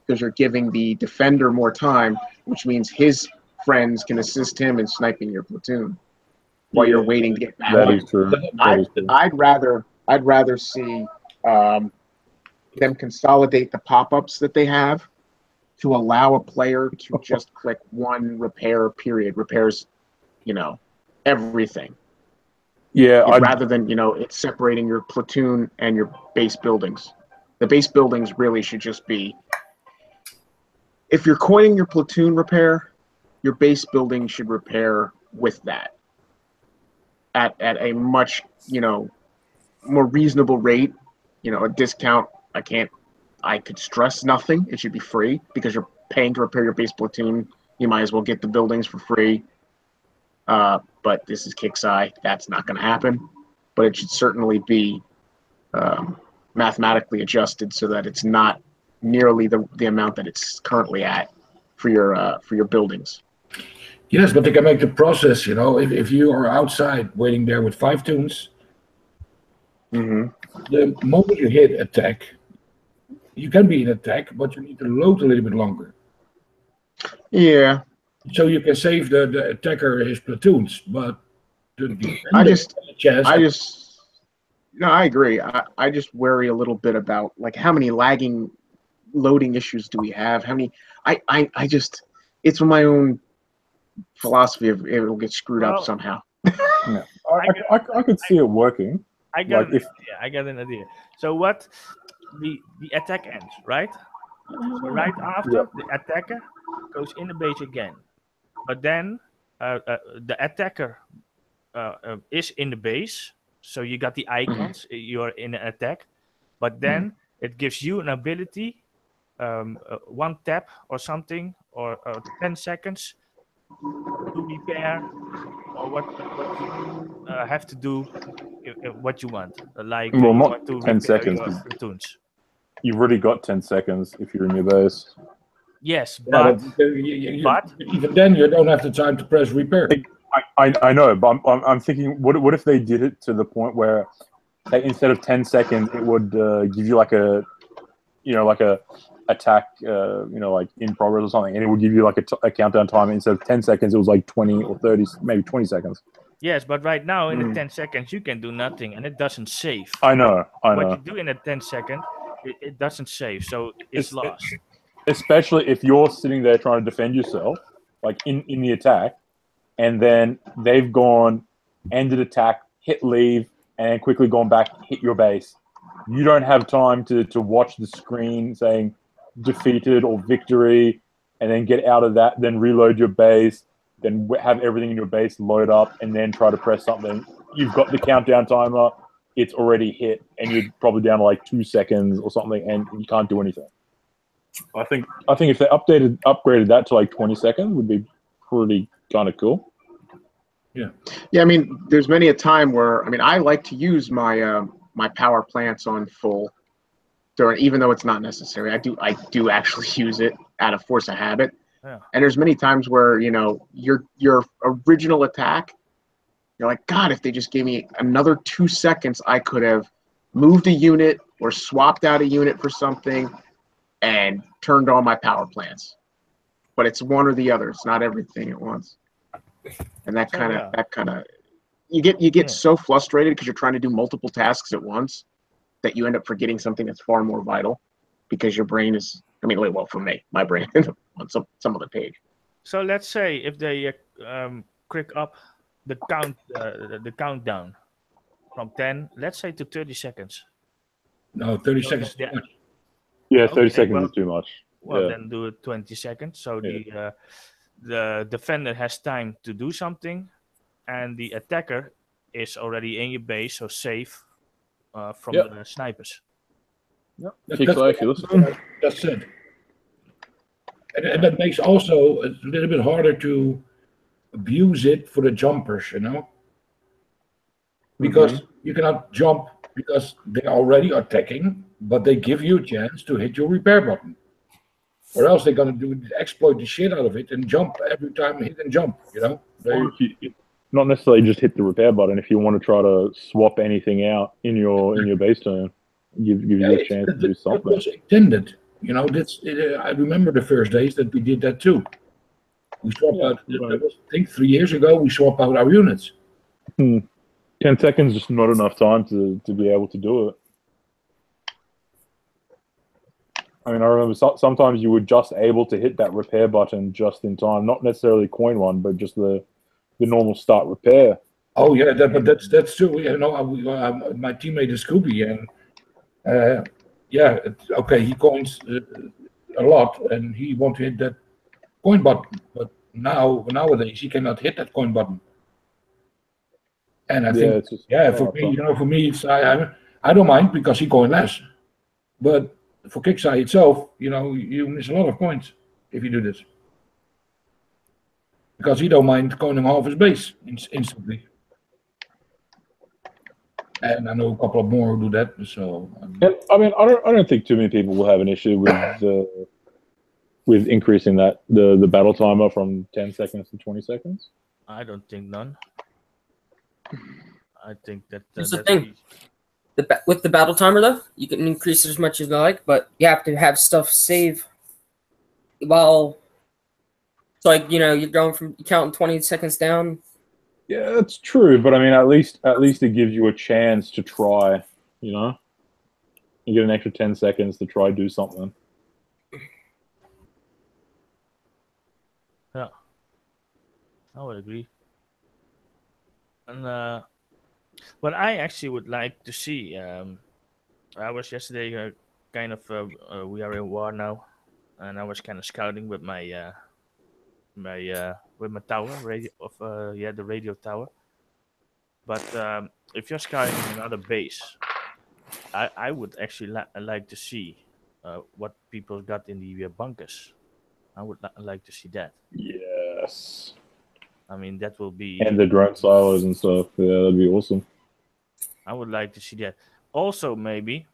because you're giving the defender more time, which means his friends can assist him in sniping your platoon while you're waiting to get back. That is true. I'd rather see them consolidate the pop-ups that they have to allow a player to just click one repair period. Repairs, everything. Yeah, rather than it's separating your platoon and your base buildings. The base buildings really should just be if you're coining your platoon repair, your base building should repair with that at a much, more reasonable rate. A discount, I could stress nothing. It should be free because you're paying to repair your base platoon. You might as well get the buildings for free. But this is Kixeye. That's not going to happen. But it should certainly be mathematically adjusted so that it's not nearly the amount that it's currently at for your buildings. Yes, but they can make the process, if you are outside waiting there with 5 tunes, the moment you hit attack, you can be in attack, but you need to load a little bit longer. Yeah. So you can save the attacker his platoons, but I agree. I just worry a little bit about like how many lagging loading issues do we have? How many? I just it's my own philosophy of it'll get screwed up somehow. Yeah. I could see it working. I got an idea. So what? The attack ends, right? So right after the attacker goes in the base again, but then the attacker is in the base, so you got the icons. You're in an attack, but then it gives you an ability, one tap or something, or 10 seconds to repair, or what you have to do. What you want, like well, you not want to 10 repair seconds. your platoons. You've already got 10 seconds if you're in your base. Yes, Yeah, but even then you don't have the time to press repair. I know, but I'm thinking, what if they did it to the point where, instead of 10 seconds, it would give you like a attack, like in progress or something, and it would give you like a countdown time. Instead of 10 seconds, it was like 20 or 30, maybe 20 seconds. yes, but right now in the 10 seconds you can do nothing, and it doesn't save. I know. What you do in the 10 seconds, it doesn't save, so it's lost. Especially if you're sitting there trying to defend yourself, like in the attack, and then they've gone, ended attack, hit leave, and quickly gone back, hit your base. You don't have time to watch the screen saying defeated or victory, and then get out of that, then reload your base, then have everything in your base load up, and then try to press something. You've got the countdown timer, it's already hit, and you're probably down to like 2 seconds or something, and you can't do anything. I think if they upgraded that to like 20 seconds, would be pretty kind of cool. Yeah. I mean, there's many a time where I like to use my my power plants on full, even though it's not necessary. I do actually use it out of force of habit. Yeah. And there's many times where your original attack, you're like, God, if they just gave me another 2 seconds, I could have moved a unit or swapped out a unit for something and turned on my power plants. But it's one or the other. It's not everything at once. And that kind of you get so frustrated because you're trying to do multiple tasks at once that you end up forgetting something that's far more vital because your brain is, for me, my brain on some other page. So let's say if they click up the countdown from 10, let's say, to 30 seconds. No, 30 seconds. Yeah. Yeah, 30 seconds is too much. Well, then do it 20 seconds. So the defender has time to do something, and the attacker is already in your base, so safe from the snipers. Yep. That's it. And that makes also a little bit harder to abuse it for the jumpers, because you cannot jump because they're already attacking, but they give you a chance to hit your repair button. Or else they're going to exploit the shit out of it and jump every time, hit and jump, Not necessarily just hit the repair button. If you want to try to swap anything out in your base turn, give you a chance to do something. It was intended. I remember the first days that we did that too. We swapped out, I think 3 years ago, we swapped out our units. 10 seconds is just not enough time to be able to do it. I remember sometimes you were just able to hit that repair button just in time, not necessarily coin one, but just the normal repair. Oh yeah, but that's true. My teammate is Scooby, and he coins a lot, and he want to hit that coin button. But nowadays he cannot hit that coin button. And I think, it's just for me, for me, it's I don't mind because he coin less. But for Kicksai itself, you miss a lot of points if you do this. Because he don't mind coining half his base instantly. And I know a couple of more who do that. So I mean, I don't think too many people will have an issue with increasing the battle timer from 10 seconds to 20 seconds. I don't think none. I think that Here's the thing. With the battle timer, though, you can increase it as much as you like, but you have to have stuff save while. So, like, you're going from counting 20 seconds down. Yeah, that's true, but I mean, at least it gives you a chance to try. You get an extra 10 seconds to try do something. Yeah, I would agree. And what I actually would like to see, I was yesterday kind of we are in war now, and I was kind of scouting with my with my tower radio of the radio tower. But if you're scouting another base, I would actually like to see what people got in the bunkers. I would like to see that. Yes. I mean, that will be. And the drone silos and stuff. Yeah, that'd be awesome. I would like to see that. Also, maybe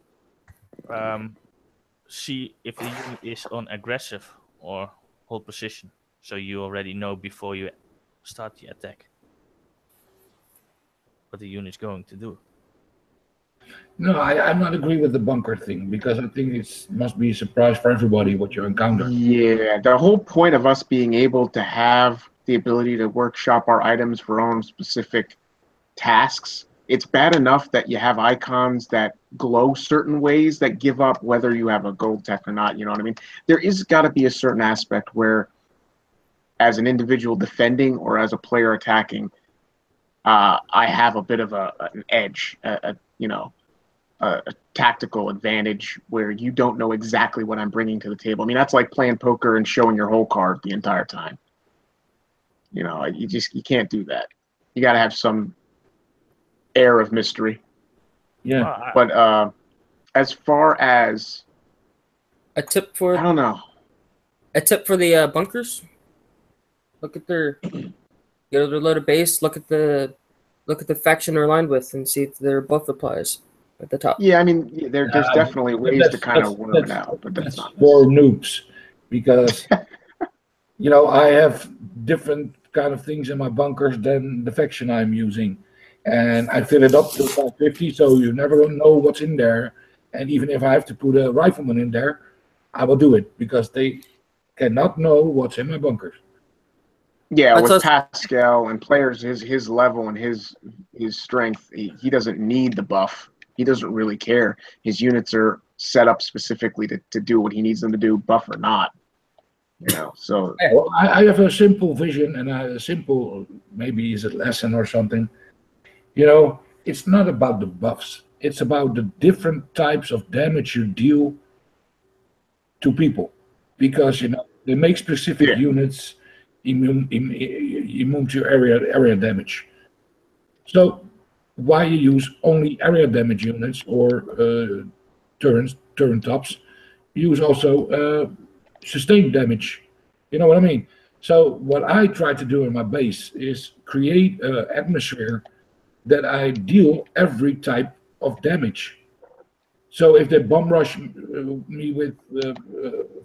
see if the unit is on aggressive or hold position, so you already know before you start the attack what the unit's going to do. No, I'm not agree with the bunker thing because I think it must be a surprise for everybody what you encounter. Yeah, the whole point of us being able to have the ability to workshop our items for our own specific tasks, it's bad enough that you have icons that glow certain ways that give up whether you have a gold tech or not, you know what I mean? There is got to be a certain aspect where as an individual defending or as a player attacking, I have a bit of an edge, a tactical advantage where you don't know exactly what I'm bringing to the table. I mean, that's like playing poker and showing your whole card the entire time. You can't do that. You got to have some air of mystery. Yeah. But as far as a tip for I don't know. A tip for the bunkers. Look at their go to their loaded base. Look at the faction they're aligned with, and see if their buff applies at the top. Yeah, I mean, there's definitely ways to kind of worm it out, but that's not for noobs, because I have different kind of things in my bunkers than the faction I'm using, and I fill it up to 550, so you never know what's in there. And even if I have to put a rifleman in there, I will do it because they cannot know what's in my bunkers. Yeah, with Pascal and players his level and his strength, he doesn't need the buff. He doesn't really care. His units are set up specifically to do what he needs them to do, buff or not. So well, I have a simple vision and a simple, maybe is it lesson or something. It's not about the buffs. It's about the different types of damage you deal to people, because they make specific units immune to area damage. So why you use only area damage units or turn tops? Use also sustained damage. You know what I mean? So what I try to do in my base is create an atmosphere that I deal every type of damage. So if they bomb rush me with,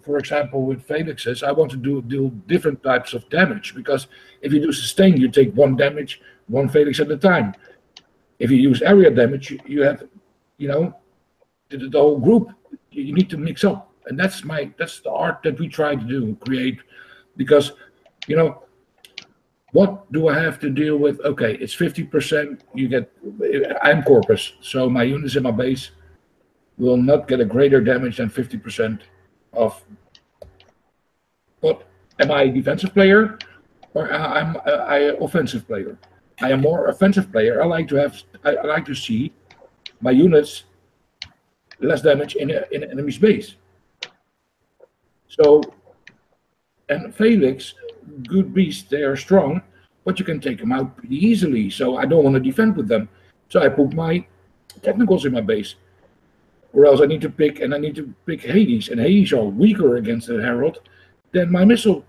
for example, with Phoenixes, I want to deal different types of damage, because if you do sustain, you take one damage, one Phoenix at a time. If you use area damage, you have, the whole group. You need to mix up, and that's the art that we try to do, create, because, what do I have to deal with? Okay, it's 50%. I'm Corpus, so my units in my base will not get a greater damage than 50% of. But am I a defensive player or I'm an offensive player? I am more offensive player. I like to see my units less damage in an enemy's base. So, and Felix, good beasts, they are strong, but you can take them out pretty easily. So I don't want to defend with them. So I put my technicals in my base. Or else I need to pick, and I need to pick Hades, and Hades are weaker against the Herald than my missile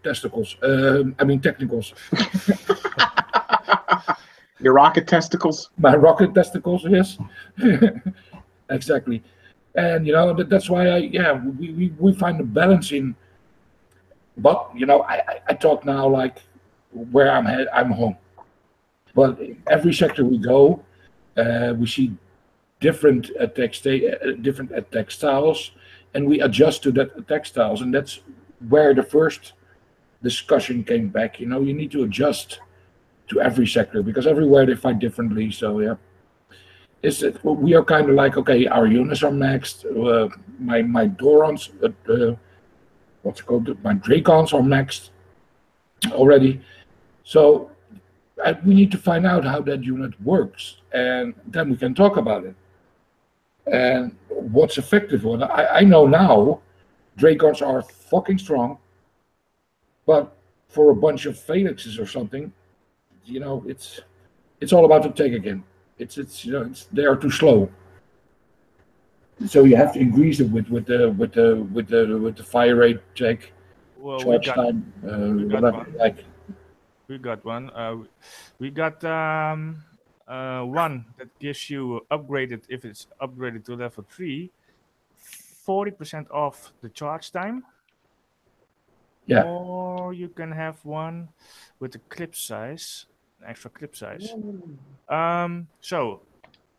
testicles. I mean technicals. Your rocket testicles. My rocket testicles, yes, exactly. And that's why we find a balance in. But I talk now like where I'm home. But in every sector we go, we see different attack styles, and we adjust to that attack styles, and that's where the first discussion came back. You need to adjust to every sector because everywhere they fight differently. So yeah, we are kind of like, okay, our units are maxed. My Dorons, what's it called? My Dracons are maxed already. So we need to find out how that unit works, and then we can talk about it. And what's effective? Well, I know now Dracons are fucking strong, but for a bunch of Phoenixes or something, it's all about the take again. It's they are too slow. So you have to increase it with the fire rate check, Well, charge time, we got whatever one. you like. We got one. We got one that gives you upgraded if it's upgraded to level 3, 40% off the charge time. Yeah. Or you can have one with a clip size, an extra clip size. So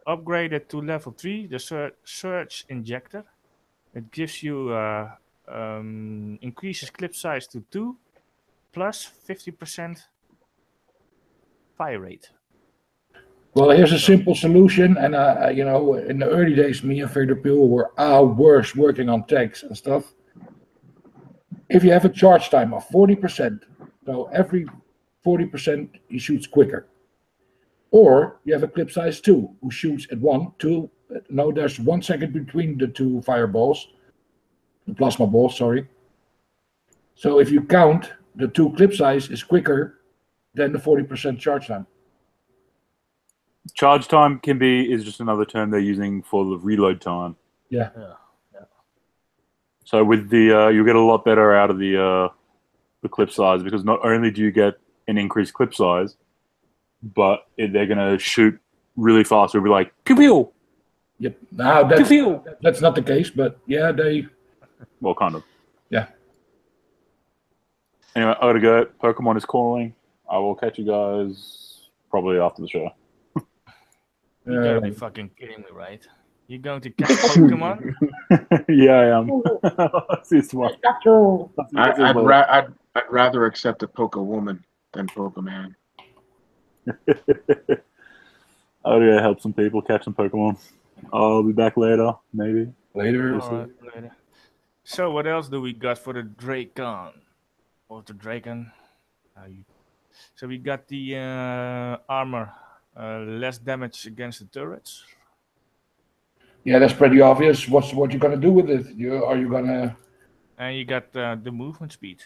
upgraded to level 3, the surge injector. It gives you increases clip size to 2 plus 50% fire rate. Well, here's a simple solution, and in the early days, me and Vader Pill were our worst working on tanks and stuff. If you have a charge time of 40%, so every 40% he shoots quicker. Or you have a clip size 2, who shoots at 1, 2, no, there's 1 second between the two fireballs, the plasma balls, sorry. So if you count, the 2 clip size is quicker than the 40% charge time. Charge time is just another term they're using for the reload time. Yeah. So with the you'll get a lot better out of the clip size because not only do you get an increased clip size, but they're gonna shoot really fast. It'll be like pew pew. Yep. Now that's not the case, but yeah, well, kind of. Yeah. Anyway, I gotta go. Pokemon is calling. I will catch you guys probably after the show. You gotta be fucking kidding me, right? You're going to catch Pokemon? Yeah, I am. See you tomorrow. I'd rather accept a Pokewoman than Pokemon. I'm gonna help some people catch some Pokemon. I'll be back later, maybe. Later. All right, later. So what else do we got for the Dracon? Or the Dracon? So we got the armor, less damage against the turrets. Yeah, that's pretty obvious. What you're gonna do with it? Are you gonna? And you got the movement speed.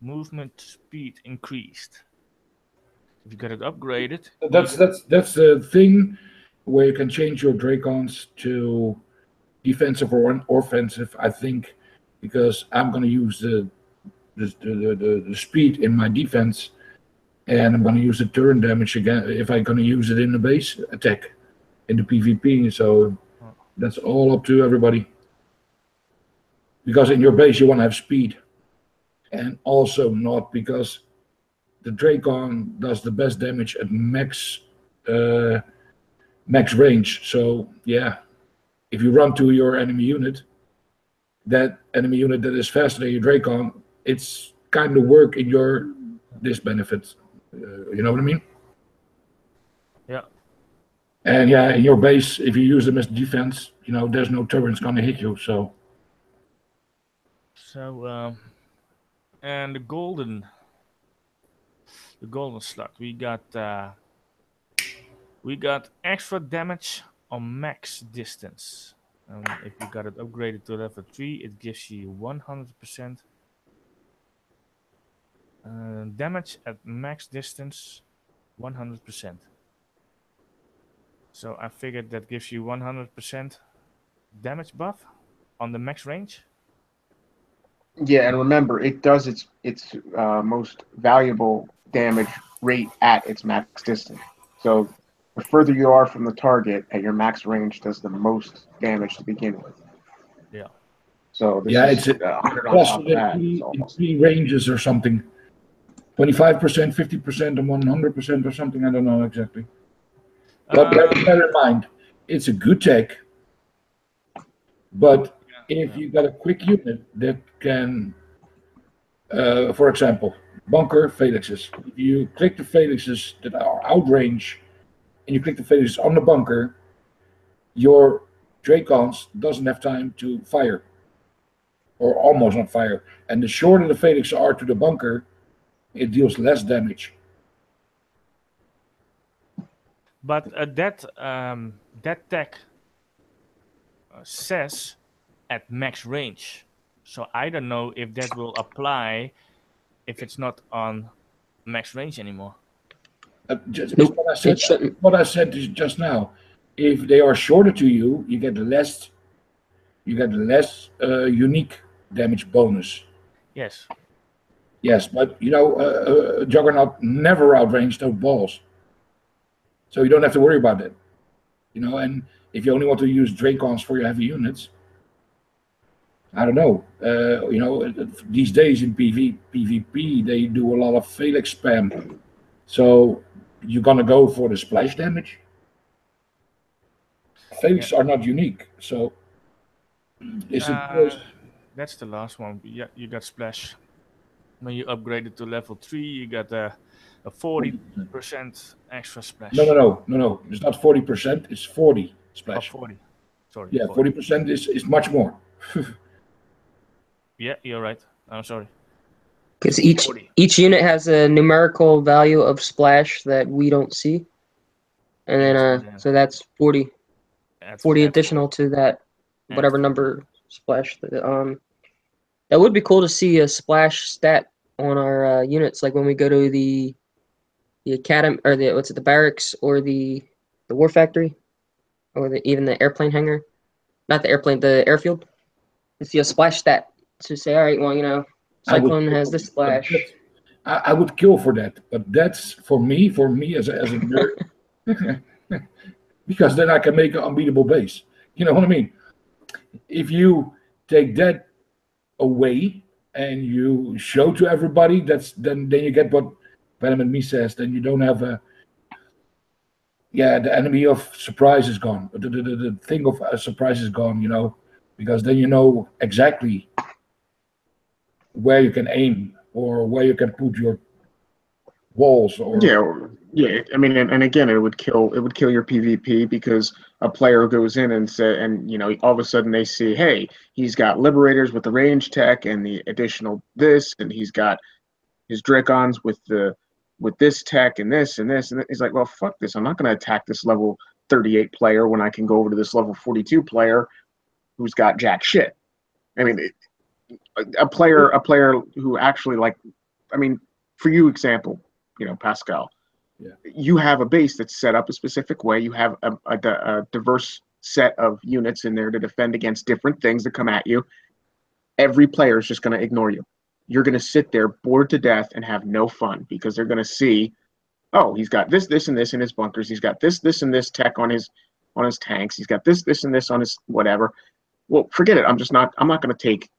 Movement speed increased. If you got it upgraded. That's the thing where you can change your Dracons to defensive or offensive. I think because I'm gonna use the speed in my defense, and I'm gonna use the turn damage again if I'm gonna use it in the base attack in the PvP. So that's all up to everybody. Because in your base you want to have speed, and also not because the Dracon does the best damage at max range. So yeah, if you run to your enemy unit, that enemy unit that is faster than your Dracon, it's kind of work in your disbenefit. You know what I mean? Yeah. And yeah, in your base, if you use them as defense, there's no turrets gonna hit you. So and the golden slot, we got extra damage on max distance. If you got it upgraded to level 3, it gives you 100% damage at max distance, 100%. So I figured that gives you 100% damage buff on the max range. Yeah, and remember, it does its most valuable damage rate at its max distance. So the further you are from the target at your max range does the most damage to begin with. Yeah. So this Yeah, is it's a 100 on plus top of that. It's in awesome. 3 ranges or something. 25%, 50%, and 100% or something. I don't know exactly. But bear in mind, it's a good tech. But if you got a quick unit that can, for example, bunker phalanxes. If you click the phalanxes that are outrange, and you click the phalanxes on the bunker, your Dracons doesn't have time to fire, or almost not fire. And the shorter the phalanxes are to the bunker, it deals less damage. But that tech says at max range, so I don't know if that will apply if it's not on max range anymore. It's Nope, what I it said. shouldn't. What I said just now. If they are shorter to you, you get less. You get less unique damage bonus. Yes. Yes, but Juggernaut never outranged those balls, so you don't have to worry about that. And if you only want to use Dracons for your heavy units, I don't know. These days in PvP, they do a lot of Phalanx spam, so you're gonna go for the splash damage. Phalanx are not unique, so is it? That's the last one. Yeah, you got splash. When you upgrade it to level 3, you got a 40% extra splash. No. It's not 40%. It's 40 Oh, splash. 40. Sorry. Yeah, 40. 40% is much more. Yeah, you're right. I'm sorry. Because It's each 40. each unit has a numerical value of splash that we don't see, and then Yes, and then so that's 40, add 40 add additional to that add whatever number splash. That would be cool to see a splash stat on our units, like when we go to the academy or the barracks or the war factory or even the airplane hangar, not the airplane, the airfield. To see a splash stat to say, all right, well, I would Cyclone has this splash. I would kill for that, but that's for me as a nerd, because then I can make an unbeatable base. You know what I mean? If you take that away and you show to everybody, then you get what Venom and me says. Then you don't have the enemy of surprise is gone. The thing of surprise is gone. Because then you know exactly where you can aim or where you can put your walls. Or yeah. I mean, and again, it would kill your PvP because a player goes in and all of a sudden they see, hey, he's got Liberators with the range tech and the additional this, and he's got his Dracons with this tech and this and this, and he's like, well, fuck this. I'm not going to attack this level 38 player when I can go over to this level 42 player who's got jack shit. I mean, a player who actually for you example, Pascal, yeah. You have a base that's set up a specific way. You have a diverse set of units in there to defend against different things that come at you. Every player is just going to ignore you. You're going to sit there bored to death and have no fun because they're going to see, oh, he's got this, and this in his bunkers. He's got this, and this tech on his tanks. He's got this, and this on his whatever. Well, forget it. I'm not going to take.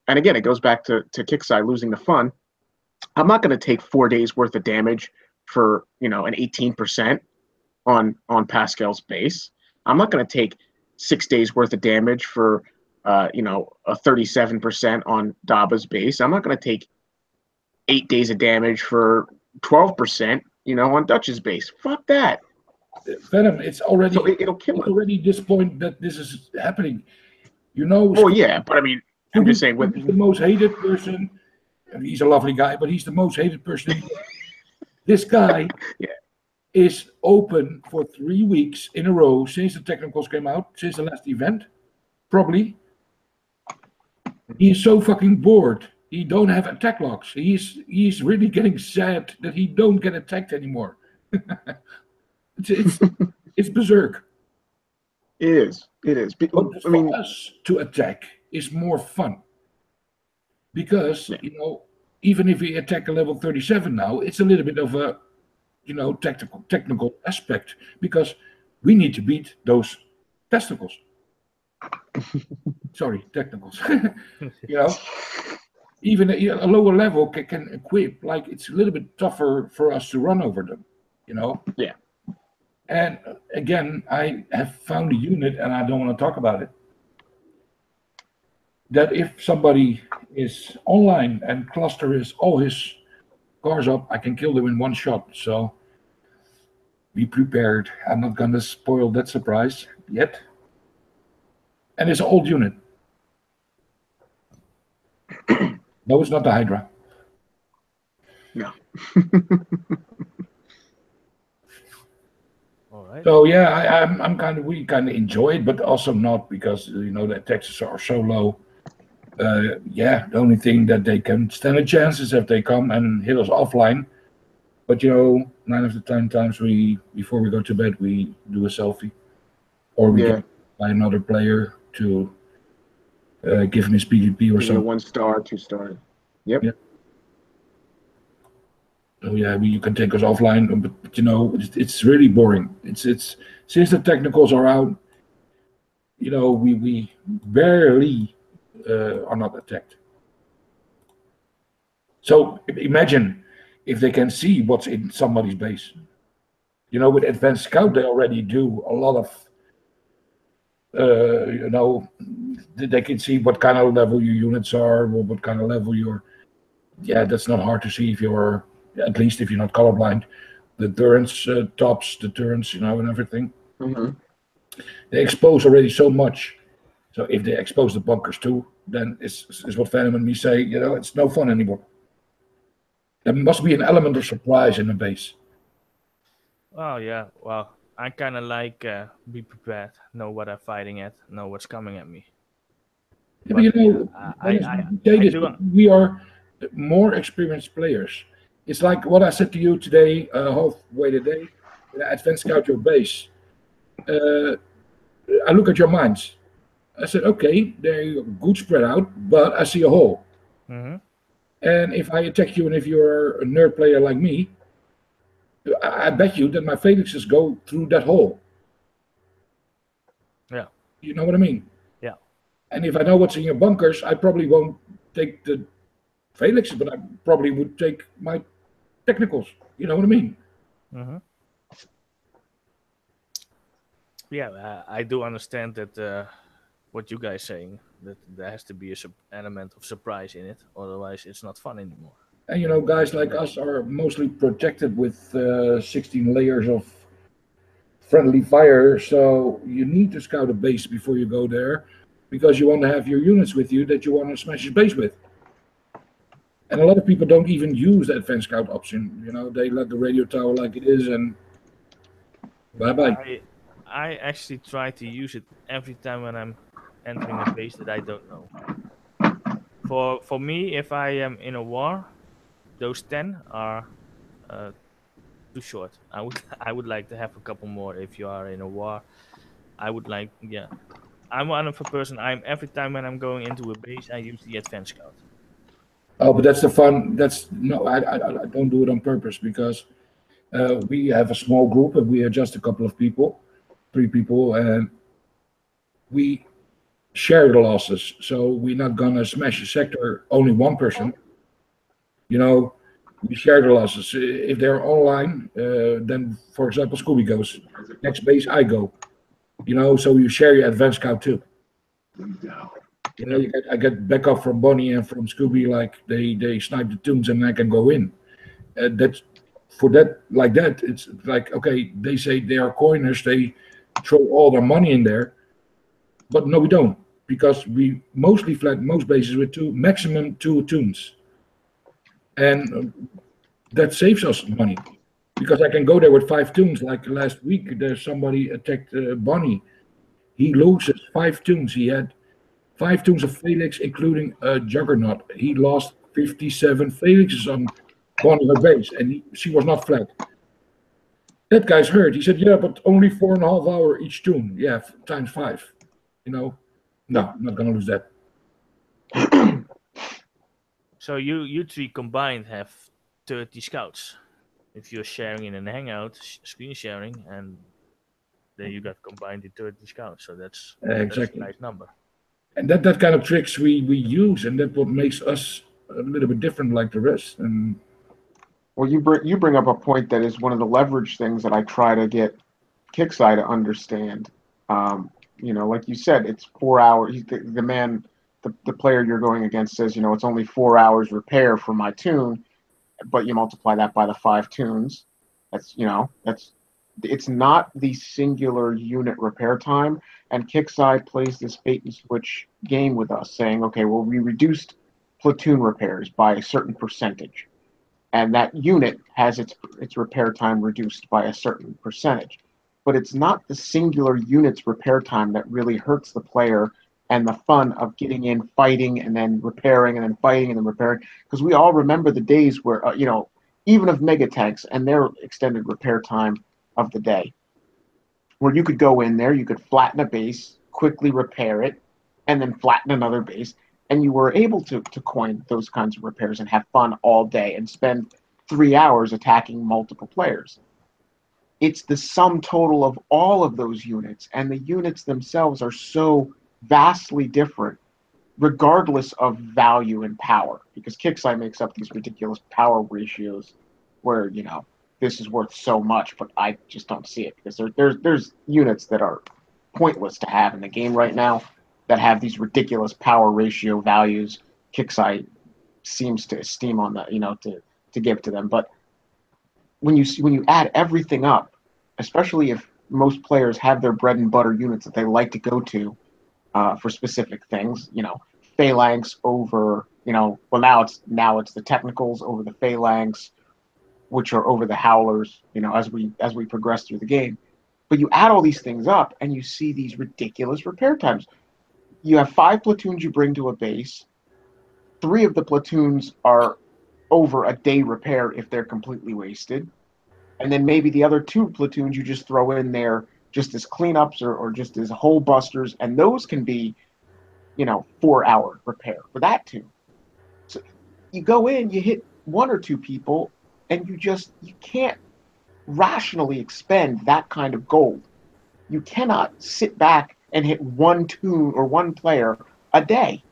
And again, it goes back to Kickside losing the fun. I'm not going to take 4 days worth of damage for an 18% on Pascal's base. I'm not going to take 6 days worth of damage for a 37% on Daba's base. I'm not going to take 8 days of damage for 12%, on Dutch's base. Fuck that. Venom, it's already so it'll kill it. Already this point that this is happening. Well, yeah, but I mean, I'm just saying, he's the most hated person. He's a lovely guy, but he's the most hated person. This guy is open for 3 weeks in a row since the technicals came out, since the last event. probably. He's so fucking bored. He don't have attack logs. He's really getting sad that he don't get attacked anymore. it's berserk. It is. It is. But I mean, for us to attack is more fun because you know, even if we attack a level 37 now, it's a little bit of a technical aspect because we need to beat those testicles. Sorry, technicals. You know, even a lower level can equip. Like it's a little bit tougher for us to run over them. You know. Yeah. And again, I have found a unit, and I don't want to talk about it. That if somebody is online and cluster all his cars up, I can kill them in one shot. So be prepared. I'm not going to spoil that surprise yet. And it's an old unit. No, it's not the Hydra. No. All right. So yeah, we kind of enjoy it, but also not because you know the attacks are so low. The only thing that they can stand a chance is if they come and hit us offline. But you know, 9 of the 10 times before we go to bed we do a selfie, or we get by another player to give him his PvP or something. 1 star, 2 star. Yep. Yeah. So yeah, you can take us offline, but you know, it's really boring. It's since the technicals are out, you know, we barely are not attacked. So imagine if they can see what's in somebody's base. You know, with Advanced Scout, they already do a lot of, you know, they can see what kind of level your units are, or what kind of level you're. Yeah, that's not hard to see if you're, at least if you're not colorblind. The turrets, tops, the turrets, you know, and everything. Mm-hmm. They expose already so much. So if they expose the bunkers too, then it's what Venom and me say, you know, it's no fun anymore. There must be an element of surprise in the base. Oh yeah. Well, I kind of like be prepared, know what I'm fighting at, know what's coming at me. Yeah, but you know, I do. we are more experienced players. It's like what I said to you today, halfway today, when I advanced scout your base. I look at your mines. I said, okay, they're good spread out, but I see a hole. Mm-hmm. And if I attack you, and if you're a nerd player like me, I bet you that my Felixes go through that hole. Yeah. You know what I mean? Yeah. And if I know what's in your bunkers, I probably won't take the Felixes, but I probably would take my technicals. You know what I mean? Mm-hmm. Yeah, I do understand that what you guys saying, that there has to be an element of surprise in it, otherwise it's not fun anymore. And you know, guys like us are mostly protected with 16 layers of friendly fire, so you need to scout a base before you go there, because you want to have your units with you that you want to smash your base with. And a lot of people don't even use the advanced scout option. You know, they let the radio tower like it is, and bye-bye. I actually try to use it every time when I'm entering a base that I don't know. For me, if I am in a war, those 10 are too short. I would like to have a couple more. If you are in a war, I would like, yeah. I'm one of a person. Every time when I'm going into a base, I use the advanced scout. Oh, but that's the fun. I don't do it on purpose, because we have a small group and we are just a couple of people, 3 people, and we share the losses. So we're not gonna smash a sector only one person. You know, we share the losses. If they're online, then for example, Scooby goes next base, I go. You know, so you share your advanced scout too. You know, I get backup from Bonnie and from Scooby, like they snipe the tunes and I can go in. That's for that, like that. It's like, okay, they say they are coiners, they throw all their money in there, but no, we don't, because we mostly flat most bases with maximum 2 tunes, and that saves us money, because I can go there with 5 tunes. Like last week, there's somebody attacked Bonnie. He loses 5 tunes. He had 5 tunes of Felix, including a Juggernaut. He lost 57 Felixes on one of her base, and she was not flat. That guy's hurt. He said, yeah, but only 4.5 hours each tune. Yeah, times 5. No, I'm not going to lose that. So you three combined have 30 scouts. If you're sharing in a hangout, screen sharing, and then you got combined the 30 scouts. So that's Exactly. a nice number. And that kind of tricks we use, and that's what makes us a little bit different like the rest. And well, you bring up a point that is one of the leverage things that I try to get Kickside to understand. Like you said, it's 4 hours. The player you're going against says, it's only 4 hours repair for my tune, but you multiply that by the 5 tunes. It's not the singular unit repair time. And Kickside plays this bait and switch game with us, saying, okay, well, we reduced platoon repairs by a certain percentage, and that unit has its repair time reduced by a certain percentage. But it's not the singular unit's repair time that really hurts the player and the fun of getting in, fighting, and then repairing, and then fighting, and then repairing. Because we all remember the days where, even of mega tanks and their extended repair time of the day, where you could go in there, you could flatten a base, quickly repair it, and then flatten another base, and you were able to coin those kinds of repairs and have fun all day and spend 3 hours attacking multiple players. It's the sum total of all of those units, and the units themselves are so vastly different regardless of value and power, because Kickside makes up these ridiculous power ratios where, this is worth so much, but I just don't see it, because there's units that are pointless to have in the game right now that have these ridiculous power ratio values. Kickside seems to esteem on that, to give to them. But when you add everything up, especially if most players have their bread and butter units that they like to go to for specific things, phalanx over, well, now it's the technicals over the phalanx, which are over the howlers, as we progress through the game. But you add all these things up and you see these ridiculous repair times. You have 5 platoons you bring to a base. 3 of the platoons are over a day repair if they're completely wasted. And then maybe the other 2 platoons you just throw in there just as cleanups or just as hole busters, and those can be, 4-hour repair for that too. So you go in, you hit 1 or 2 people, and you can't rationally expend that kind of gold. You cannot sit back and hit 1 tune or 1 player a day,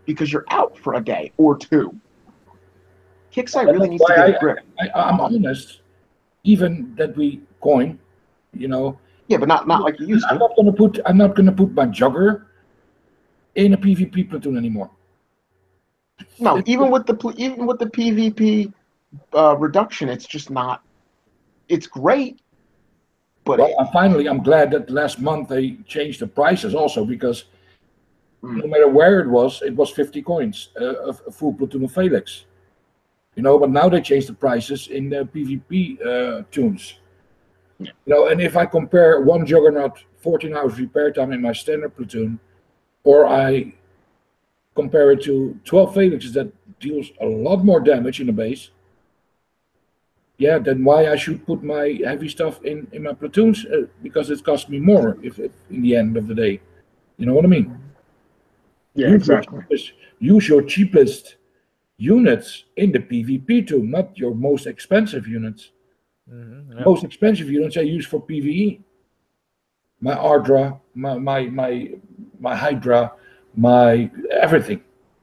because you're out for a day or 2. Kickside really needs to get a grip. I'm honest, even that we coin, Yeah, but not like you used I'm to. not gonna put my jugger in a PvP platoon anymore. No, even with the PvP reduction, it's just not. It's great, but Well, I'm glad that last month they changed the prices also, because no matter where it was 50 coins, a full platoon of Felix. But now they changed the prices in the PvP tunes. And if I compare one Juggernaut 14 hours repair time in my standard platoon, or I compare it to 12 Felixes that deals a lot more damage in the base, then why I should put my heavy stuff in my platoons, because it costs me more if in the end of the day. You know what I mean? yeah, exactly. Use your cheapest units in the PvP tool, not your most expensive units. Mm-hmm, yep. Most expensive units I use for PvE. My Ardra, my Hydra, my everything,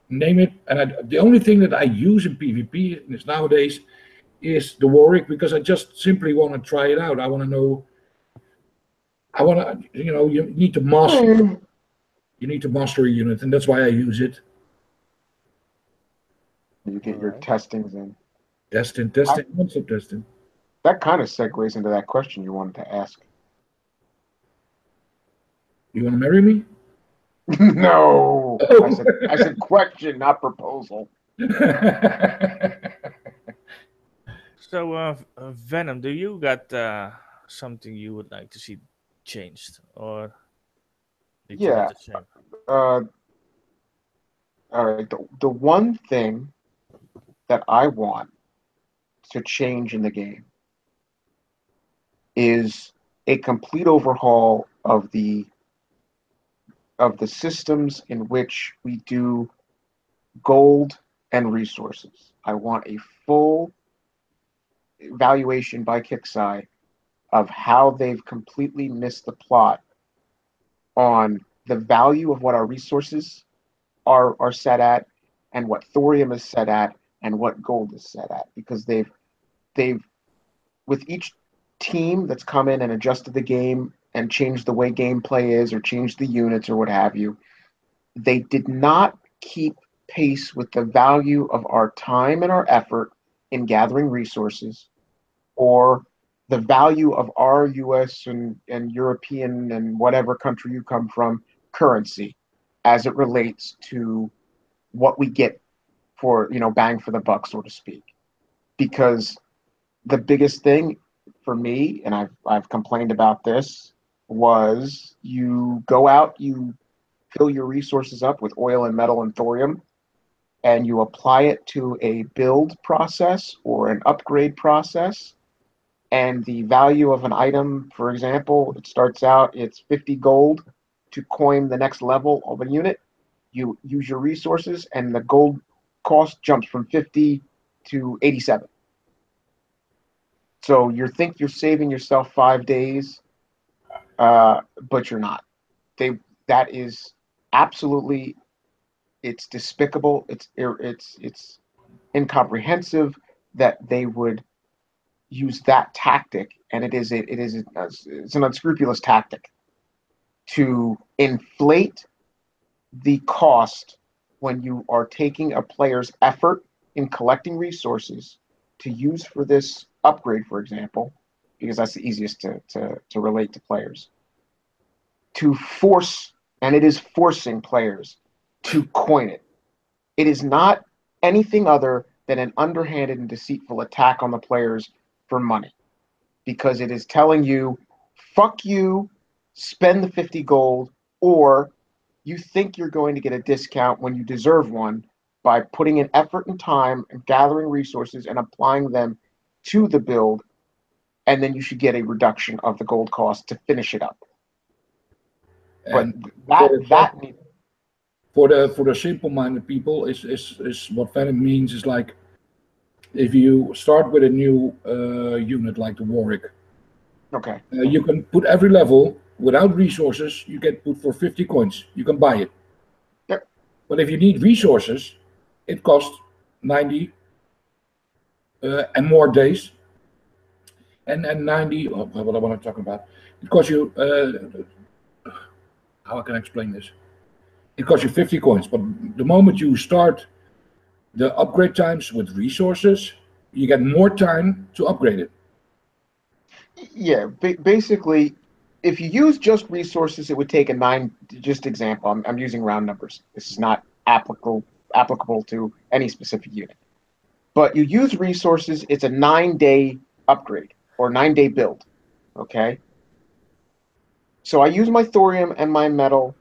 name it. And the only thing that I use in PvP is nowadays is the Warwick, because I just simply want to try it out. I want to know. You need to master. You need to master a unit, and that's why I use it. You get your testings in. Testing, concept testing. That kind of segues into that question you wanted to ask. You want to marry me? No, Oh. I said question, not proposal. So, Venom, do you got something you would like to see changed, or did you Yeah. got the same? all right, the one thing that I want to change in the game is a complete overhaul of the systems in which we do gold and resources. I want a full evaluation by Kixeye of how they've completely missed the plot on the value of what our resources are set at, and what thorium is set at, and what gold is set at, because they've with each team that's come in and adjusted the game and changed the way gameplay is, or changed the units or what have you, they did not keep pace with the value of our time and our effort in gathering resources, or the value of our US and European and whatever country you come from currency as it relates to what we get for, bang for the buck, so to speak. Because the biggest thing for me, and I've complained about this, was you go out, you fill your resources up with oil and metal and thorium, and you apply it to a build process or an upgrade process, and the value of an item, for example, it starts out, it's 50 gold to coin the next level of a unit. You use your resources, and the gold cost jumps from 50 to 87. So you think you're saving yourself 5 days, but you're not. That is absolutely, it's despicable. It's incomprehensive that they would use that tactic, and it's an unscrupulous tactic to inflate the cost when you are taking a player's effort in collecting resources to use for this upgrade, for example, because that's the easiest to relate to players, to force, and it is forcing players to coin it. It is not anything other than an underhanded and deceitful attack on the players for money, because it is telling you, fuck you, spend the 50 gold, or you think you're going to get a discount when you deserve one by putting in effort and time and gathering resources and applying them to the build, and then you should get a reduction of the gold cost to finish it up. And But for the simple-minded people, is what Venom means is like, if you start with a new unit like the Warwick, okay, you can put every level without resources. You get put for 50 coins. You can buy it. Yep. But if you need resources, it costs 90 and more days. And 90. Oh, what I want to talk about. It costs you. How I can explain this? It costs you 50 coins. But the moment you start the upgrade times with resources, you get more time to upgrade it. Yeah, basically, if you use just resources, it would take a 9. Just example, I'm using round numbers. This is not applicable to any specific unit. But you use resources, it's a 9-day upgrade or 9-day build. Okay. So I use my thorium and my metal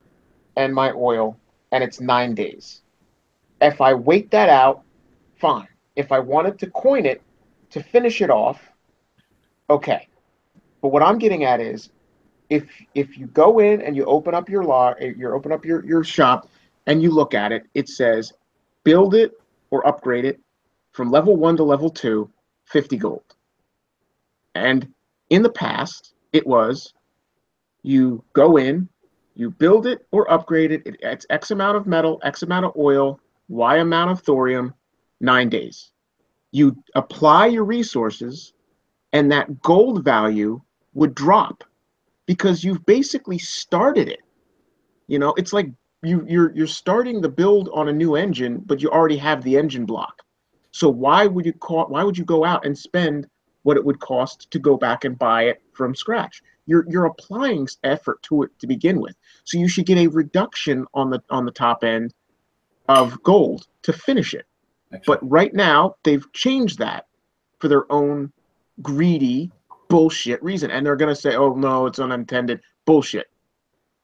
and my oil, and it's 9 days. If I wait that out, fine. If I wanted to coin it to finish it off, okay. But what I'm getting at is, if you go in and you open up your your shop and you look at it, it says build it or upgrade it from level 1 to level 2, 50 gold. And in the past, it was you go in, you build it or upgrade it, it's X amount of metal, X amount of oil, Y amount of thorium, 9 days. You apply your resources, and that gold value would drop because you've basically started it. It's like you're starting the build on a new engine, but you already have the engine block. So why would you go out and spend what it would cost to go back and buy it from scratch? You're applying effort to it to begin with. So you should get a reduction on the top end of gold to finish it. Excellent. But right now they've changed that for their own greedy bullshit reason, and they're going to say, oh no, it's unintended. Bullshit.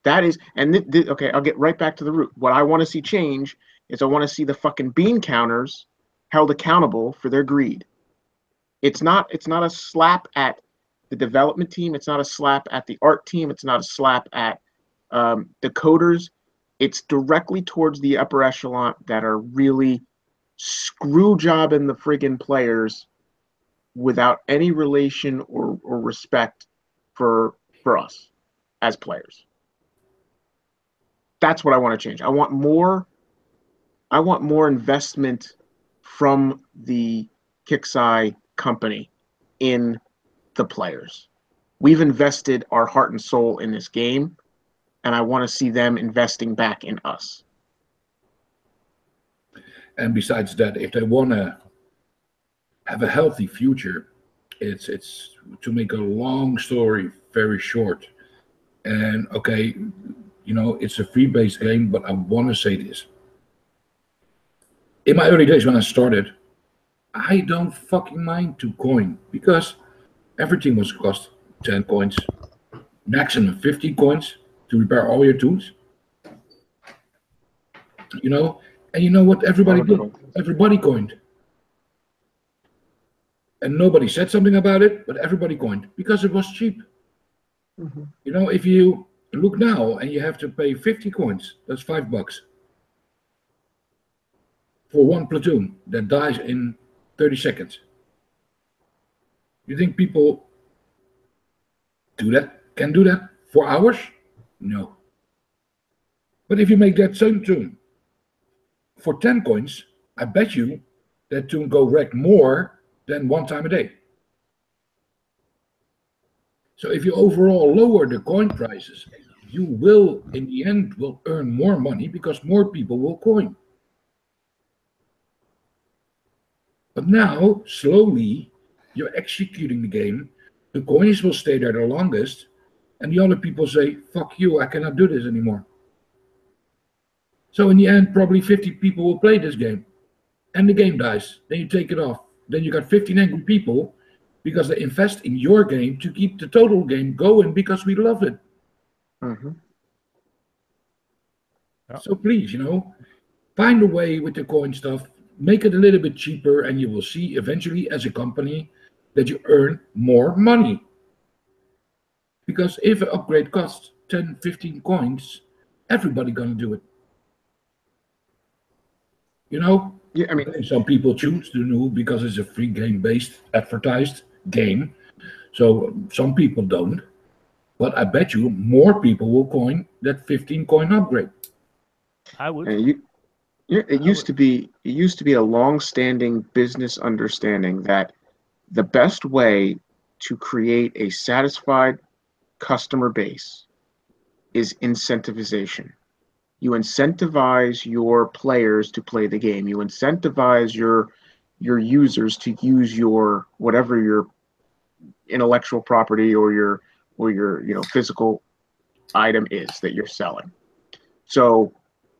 That is, and okay, I'll get right back to the root. What I want to see change is I want to see the fucking bean counters held accountable for their greed. It's not a slap at the development team. It's not a slap at the art team. It's not a slap at the coders. It's directly towards the upper echelon that are really screw jobbing the friggin' players without any relation or respect for us as players. That's what I want to change. I want more investment from the Kixeye company in the players. We've invested our heart and soul in this game, and I want to see them investing back in us. And besides that, if they want to have a healthy future, it's to make a long story very short. And okay, you know, it's a free-based game, but I want to say this. In my early days when I started, I don't fucking mind to coin because everything was cost 10 coins, maximum 50 coins to repair all your tools. You know, and you know what everybody did? Everybody coined. And nobody said something about it, but everybody coined because it was cheap. Mm-hmm. You know, if you look now and you have to pay 50 coins, that's $5 for one platoon that dies in 30 seconds. You think people do that? Can do that for hours? No. But if you make that same tune for 10 coins, I bet you that tune go wreck more than one time a day. So if you overall lower the coin prices, you will, in the end, will earn more money because more people will coin. But now, slowly, you're executing the game. The coins will stay there the longest, and the other people say, fuck you, I cannot do this anymore. So in the end, probably 50 people will play this game, and the game dies. Then you take it off. Then you got 15 angry people because they invest in your game to keep the total game going because we love it. Mm-hmm. Yep. So please, you know, find a way with the coin stuff, make it a little bit cheaper, and you will see eventually as a company that you earn more money. Because if an upgrade costs 10, 15 coins, everybody gonna do it. You know? Yeah, I mean, Some people choose to do because it's a free game-based advertised game. So some people don't. But I bet you more people will coin that 15 coin upgrade. I would. it used to be a long-standing business understanding that the best way to create a satisfied customer base is incentivization. You incentivize your players to play the game. You incentivize your users to use your whatever your intellectual property or your physical item is that you're selling. So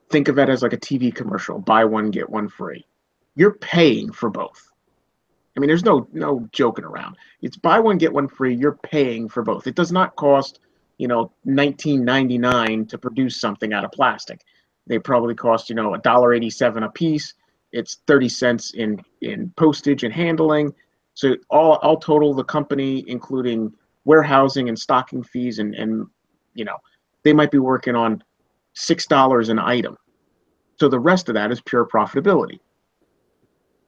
think of it as like a TV commercial, buy one get one free. You're paying for both. I mean, there's no joking around. It's buy one get one free. You're paying for both. It does not cost $19.99 to produce something out of plastic. They probably cost $1.87 a piece. It's 30 cents in postage and handling. So all total, the company, including warehousing and stocking fees, and they might be working on $6 an item. So the rest of that is pure profitability.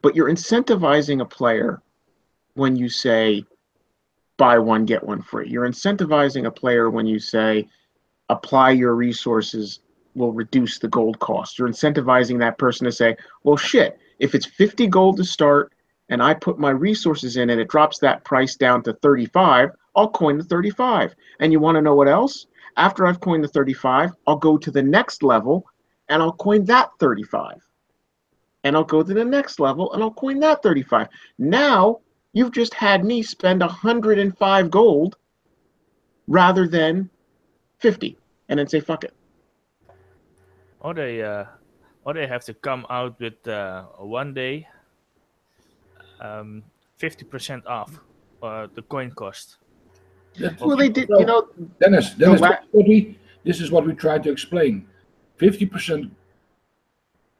But you're incentivizing a player when you say buy one, get one free. You're incentivizing a player when you say apply your resources will reduce the gold cost. You're incentivizing that person to say, well, shit, if it's 50 gold to start and I put my resources in and it drops that price down to 35, I'll coin the 35. And you want to know what else? After I've coined the 35, I'll go to the next level and I'll coin that 35. And I'll go to the next level and I'll coin that 35. Now you've just had me spend 105 gold rather than 50 and then say fuck it. Or they have to come out with one day 50% off the coin cost. Well, they did, Dennis, this is what we tried to explain. 50%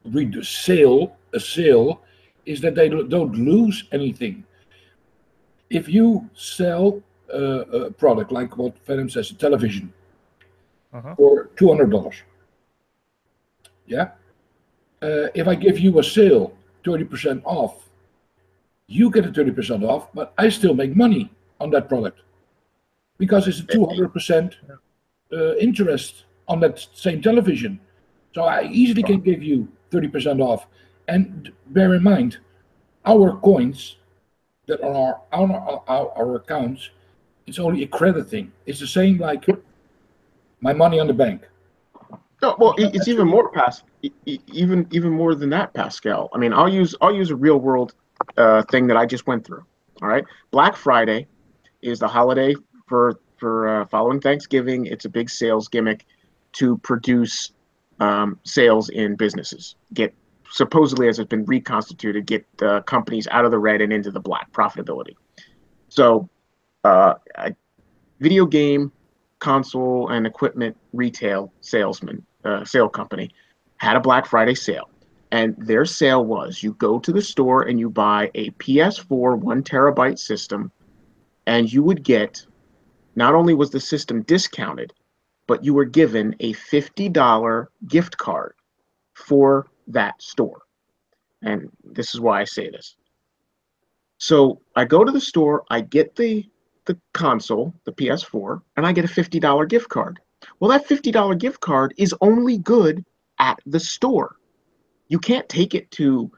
read a sale is that they don't lose anything. If you sell a product like what Venom says, a television Uh-huh. for $200, yeah. If I give you a sale 30% off, you get a 30% off, but I still make money on that product because it's a 200% interest on that same television. So I easily can give you 30% off. And bear in mind, our coins that are on our accounts, it's only a credit thing. It's the same like my money on the bank. No, well, it's even more even more than that, Pascal. I mean, I'll use a real world thing that I just went through. All right, Black Friday is the holiday for following Thanksgiving. It's a big sales gimmick to produce sales in businesses. Get supposedly, as it's been reconstituted, get companies out of the red and into the black profitability. So, a video game console and equipment retail sale company had a Black Friday sale. And their sale was you go to the store and you buy a PS4 1 terabyte system, and you would get not only was the system discounted, but you were given a $50 gift card for that store. And this is why I say this. So I go to the store, I get the console, the PS4, and I get a $50 gift card. Well, that $50 gift card is only good at the store. You can't take it to,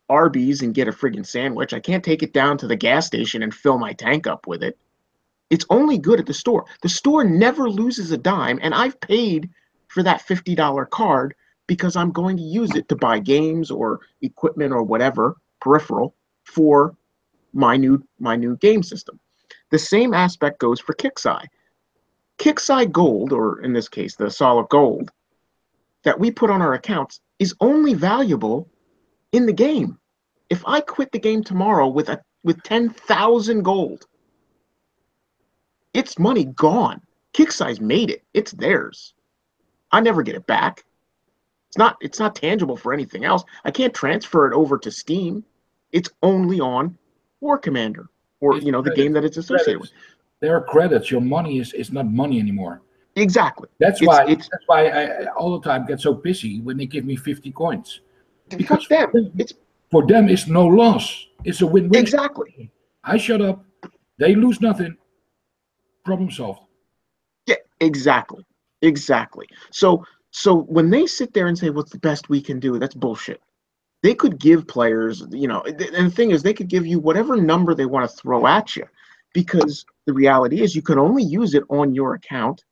Arby's and get a friggin' sandwich. I can't take it down to the gas station and fill my tank up with it. It's only good at the store. The store never loses a dime, and I've paid for that $50 card because I'm going to use it to buy games or equipment or whatever, peripheral, for my new game system. The same aspect goes for Kixeye. Kixeye Gold, or in this case, the solid gold that we put on our accounts is only valuable in the game. If I quit the game tomorrow with 10,000 gold, it's money gone. Kixeye's made it. It's theirs. I never get it back. It's not tangible for anything else. I can't transfer it over to Steam. It's only on War Commander or the game that it's associated with. There are credits. Your money is not money anymore. Exactly. That's why I all the time get so pissy when they give me 50 coins. Because for them it's no loss. It's a win-win. Exactly. I shut up. They lose nothing. Problem solved. Yeah, exactly. So when they sit there and say, what's the best we can do, that's bullshit. They could give players, and the thing is, they could give you whatever number they want to throw at you, because the reality is you can only use it on your account.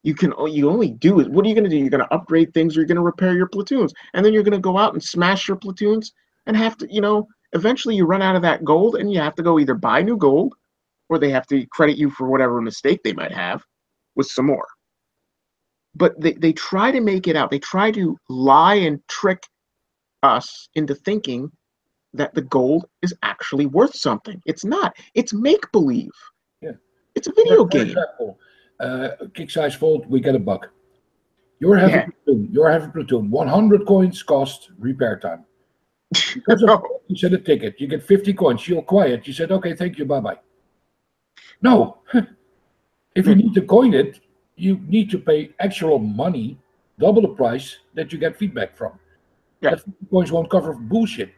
You only do it. What are you going to do? You're going to upgrade things, or you're going to repair your platoons, and then you're going to go out and smash your platoons and have to, eventually you run out of that gold, and you have to go either buy new gold, or they have to credit you for whatever mistake they might have with some more. But they try to make it out. They try to lie and trick us into thinking that the gold is actually worth something. It's not. It's make-believe. Yeah. It's a video game. Example, Kixeye's fault, we get a buck. You're having a platoon. 100 coins cost repair time. Because you said a ticket. You get 50 coins. You're quiet. You said, okay, thank you, bye-bye. No. If you need to coin it, you need to pay actual money, double the price that you get feedback from. Yeah. That 50 coins won't cover bullshit.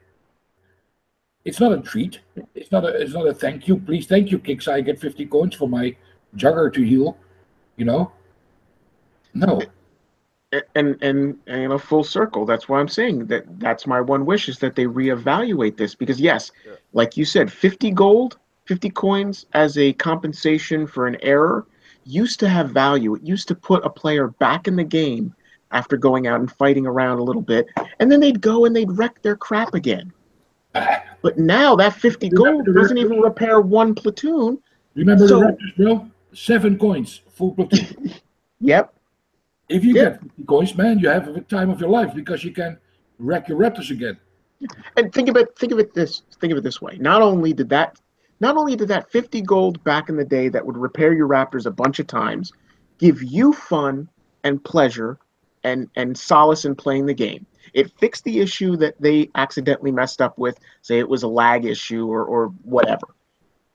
It's not a treat. It's not a thank you. Please, thank you, Kixeye. I get 50 coins for my jugger to heal. No. And full circle. That's why I'm saying that's my one wish, is that they reevaluate this, because yes, like you said, 50 gold, 50 coins as a compensation for an error used to have value. It used to put a player back in the game after going out and fighting around a little bit, and then they'd go and they'd wreck their crap again. But now that 50 gold doesn't even repair one platoon. Remember the Raptors, bro? 7 coins, full platoon. Yep. If you get 50 coins, man, you have a time of your life, because you can wreck your Raptors again. And think of it this way. Not only did that 50 gold back in the day that would repair your Raptors a bunch of times give you fun and pleasure and solace in playing the game. It fixed the issue that they accidentally messed up with, say it was a lag issue or whatever.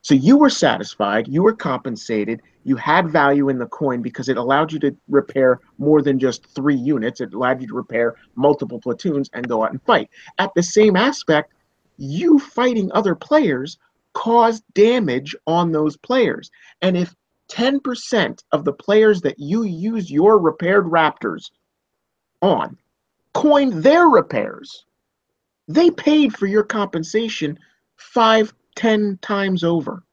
So you were satisfied, you were compensated, you had value in the coin because it allowed you to repair more than just 3 units. It allowed you to repair multiple platoons and go out and fight. At the same aspect, you fighting other players caused damage on those players. And if 10% of the players that you use your repaired Raptors on coined their repairs, they paid for your compensation 5-10 times over.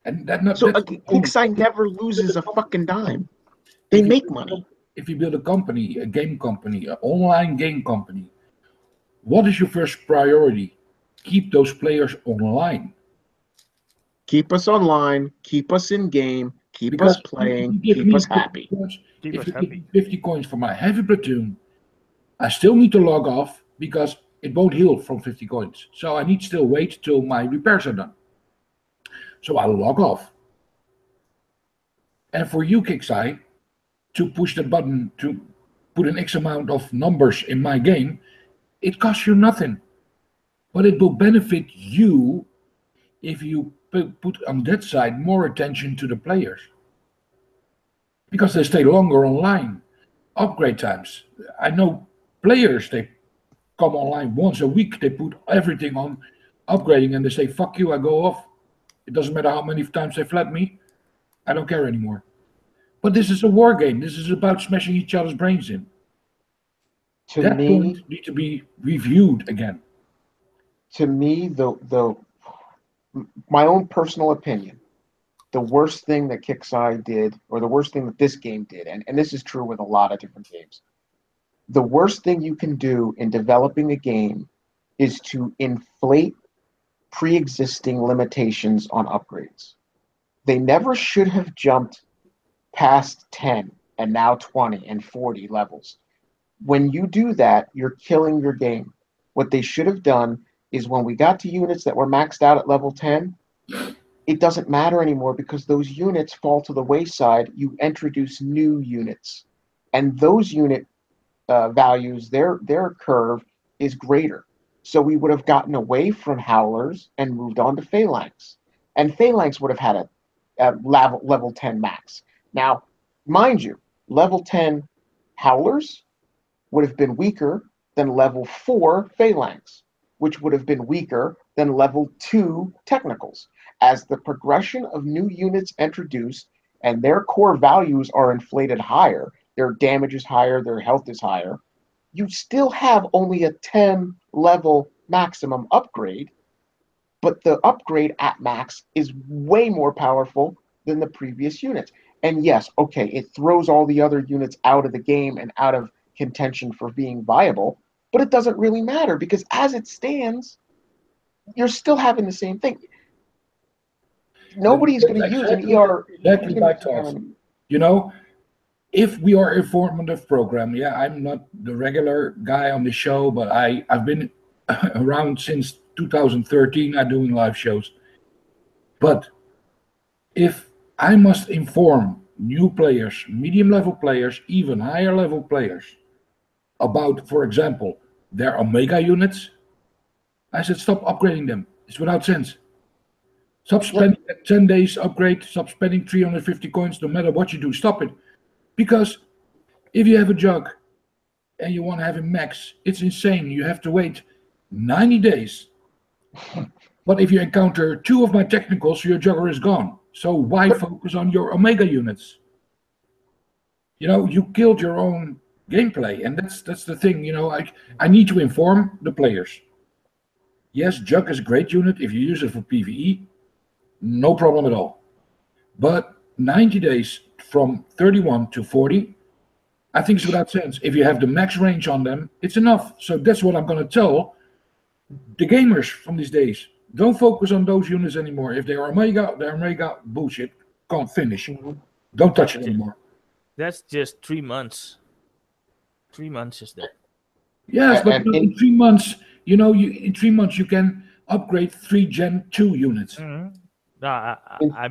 And that's Kixeye never loses a fucking dime. They make money. If you build a company, a game company, an online game company, what is your first priority? Keep those players online. Keep us online, keep us in game, keep us playing, keep us happy. If you give me 50 coins for my heavy platoon, I still need to log off because it won't heal from 50 coins. So I need to still wait till my repairs are done. So I log off. And for you, Kixeye, to push the button to put an X amount of numbers in my game, it costs you nothing. But it will benefit you if you put on that side more attention to the players. Because they stay longer online. Upgrade times. I know players, they come online once a week, they put everything on upgrading and they say, fuck you, I go off. It doesn't matter how many times they flat me, I don't care anymore. But this is a war game. This is about smashing each other's brains in. That point needs to be reviewed again. To me, my own personal opinion, the worst thing that Kixeye did, or the worst thing that this game did, and this is true with a lot of different games, the worst thing you can do in developing a game is to inflate pre-existing limitations on upgrades. They never should have jumped past 10 and now 20 and 40 levels. When you do that, you're killing your game. What they should have done is when we got to units that were maxed out at level 10, it doesn't matter anymore because those units fall to the wayside. You introduce new units. And those unit values, their curve is greater. So we would have gotten away from Howlers and moved on to Phalanx. And Phalanx would have had a level 10 max. Now, mind you, level 10 Howlers would have been weaker than level 4 Phalanx, which would have been weaker than level 2 Technicals. As the progression of new units introduced and their core values are inflated higher, their damage is higher, their health is higher, you still have only a 10 level maximum upgrade, but the upgrade at max is way more powerful than the previous units. And yes, okay, it throws all the other units out of the game and out of contention for being viable, but it doesn't really matter because as it stands, you're still having the same thing. Nobody's going to use an ER. Exactly my thoughts. You know, if we are a informative program, yeah, I'm not the regular guy on the show, but I've been around since 2013. I'm doing live shows. But if I must inform new players, medium level players, even higher level players about, for example, their Omega units, I said stop upgrading them. It's without sense. Stop spending 10 days upgrade, stop spending 350 coins no matter what you do. Stop it. Because if you have a jug and you want to have a max, it's insane. You have to wait 90 days. But if you encounter 2 of my technicals, your jugger is gone. So why focus on your Omega units? You know, you killed your own gameplay. And that's the thing, you know, I need to inform the players. Yes, jug is a great unit. If you use it for PvE, no problem at all. But 90 days from 31 to 40, I think it's without sense. If you have the max range on them, it's enough. So that's what I'm going to tell the gamers from these days. Don't focus on those units anymore. If they are Omega, they're Omega bullshit. Can't finish. Don't touch it anymore. That's just 3 months. 3 months is that. Yes, but in 3 months, you know, in 3 months you can upgrade 3 Gen 2 units. Mm-hmm. No, I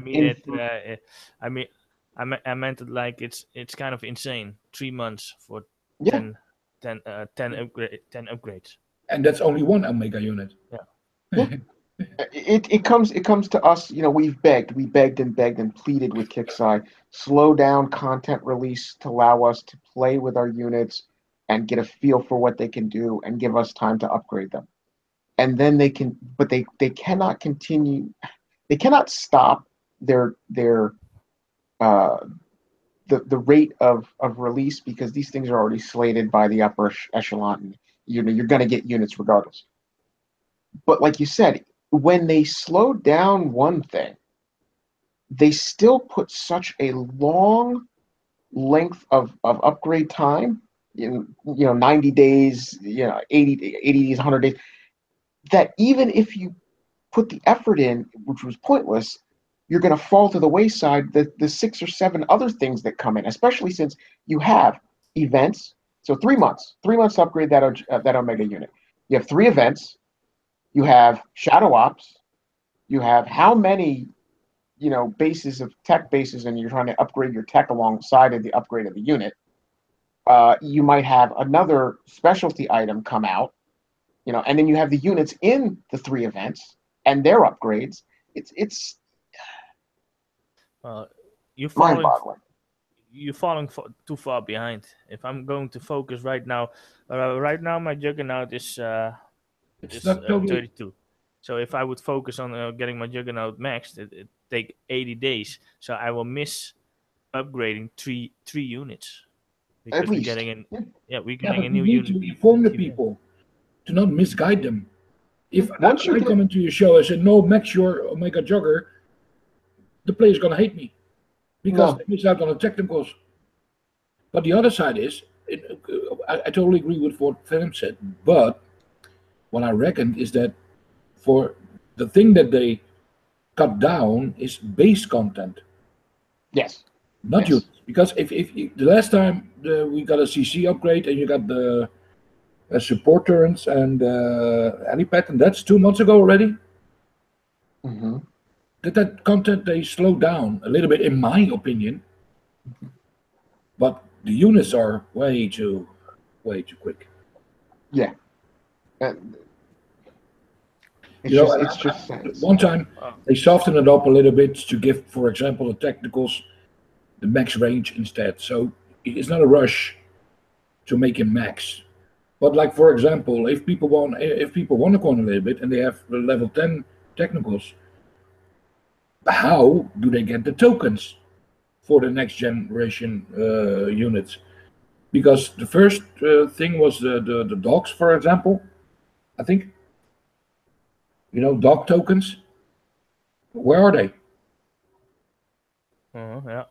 meant it like it's kind of insane. 3 months for Yeah. 10 upgrades. And that's only one Omega unit. Yeah. It comes to us, we begged and pleaded with Kixeye, slow down content release to allow us to play with our units and get a feel for what they can do and give us time to upgrade them. And then they cannot continue, they cannot stop their uh the rate of release, because these things are already slated by the upper echelon, and you're going to get units regardless. But like you said, when they slow down one thing, they still put such a long length of upgrade time, 90 days, 80 days, 100 days, that even if you put the effort in, which was pointless, you're going to fall to the wayside the 6 or 7 other things that come in, especially since you have events. So 3 months to upgrade that Omega unit. You have 3 events. You have shadow ops. You have how many bases of tech bases, and you're trying to upgrade your tech alongside of the upgrade of the unit. You might have another specialty item come out, and then you have the units in the 3 events and their upgrades. It's You're mind-boggling. falling too far behind. If I'm going to focus right now, my Juggernaut is It's not totally. 32. So if I would focus on getting my Juggernaut maxed, it take 80 days. So I will miss upgrading three units because At we're least. getting in. Yeah, we're Yeah, getting but a you new need unit. to inform the people to not misguide them. If Once you I get- come into your show and say, no, max your Omega Jogger, the player's going to hate me because No. they miss out on the technicals. But the other side is, I totally agree with what Venom said, but what I reckon is that for the thing that they cut down is base content, Yes. not Yes. units. Because if the last time we got a CC upgrade and you got the support turrets and helipad, and that's 2 months ago already. Mm-hmm. That content they slowed down a little bit, in my opinion. But the units are way too quick. Yeah. It's You know, just, it's just sense. one time they softened it up a little bit to give, for example, the technicals the max range instead. So it's not a rush to make him max. But like, for example, if people want to go on a little bit and they have the level 10 technicals, how do they get the tokens for the next generation units? Because the first thing was the dogs, for example. I think, dog tokens. Where are they? Yeah.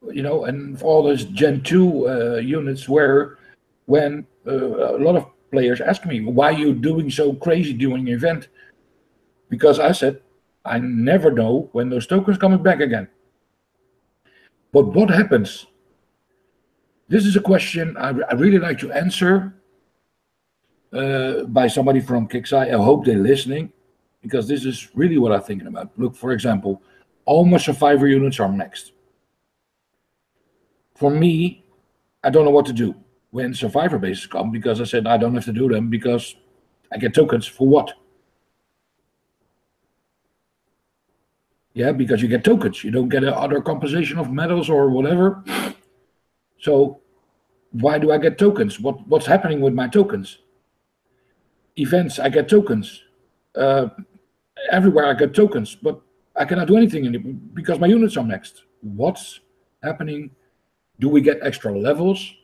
And for all those Gen 2 units, when a lot of players ask me, why are you doing so crazy during the event? Because I said, I never know when those tokens coming back again. But what happens? This is a question I really like to answer by somebody from Kixeye. I hope they're listening, because this is really what I'm thinking about. Look, for example, all my survivor units are maxed. For me, I don't know what to do when survivor bases come, because I said I don't have to do them because I get tokens for what? Yeah, because you get tokens. You don't get other compensation of medals or whatever. So why do I get tokens? What's happening with my tokens? Events, I get tokens. Everywhere I get tokens, but I cannot do anything in it because my units are maxed. What's happening? Do we get extra levels?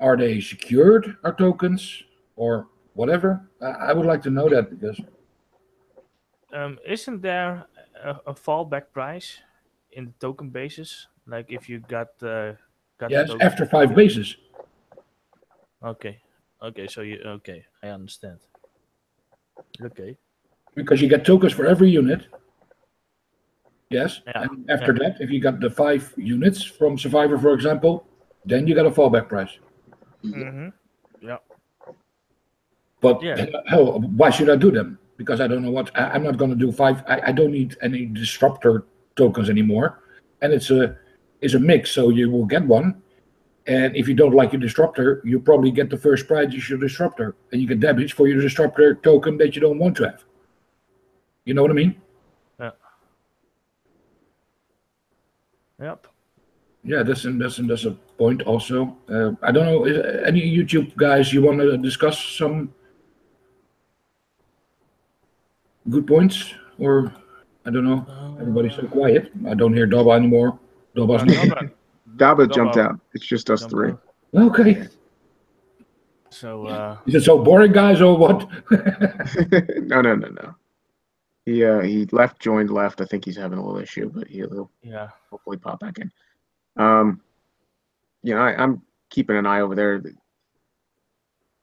Are they secured, our tokens, or whatever? I would like to know that, because Isn't there a fallback price in the token basis? Like if you got yes, the after 5 bases. Okay, so I understand. Okay. Because you get tokens for every unit. Yes, Yeah. and after that, if you got the 5 units from Survivor, for example, then you got a fallback price. Mm-hmm. Yeah. But Yeah. hell, why should I do them? Because I don't know what I'm not going to do 5. I don't need any disruptor tokens anymore, and it's a mix. So you will get one, And if you don't like your disruptor, you probably get the first prize is your disruptor, and you get damage for your disruptor token that you don't want to have. You know what I mean? Yeah. Yep. Yeah, that's a point also. I don't know, any YouTube guys you want to discuss some good points, or I don't know. Everybody's so quiet. I don't hear Daba anymore. Daba's not. Daba jumped out. It's just us three. Okay. So Is it so boring, guys, or what? No. He left, joined, left. I think he's having a little issue, but he'll hopefully pop back in. I'm keeping an eye over there.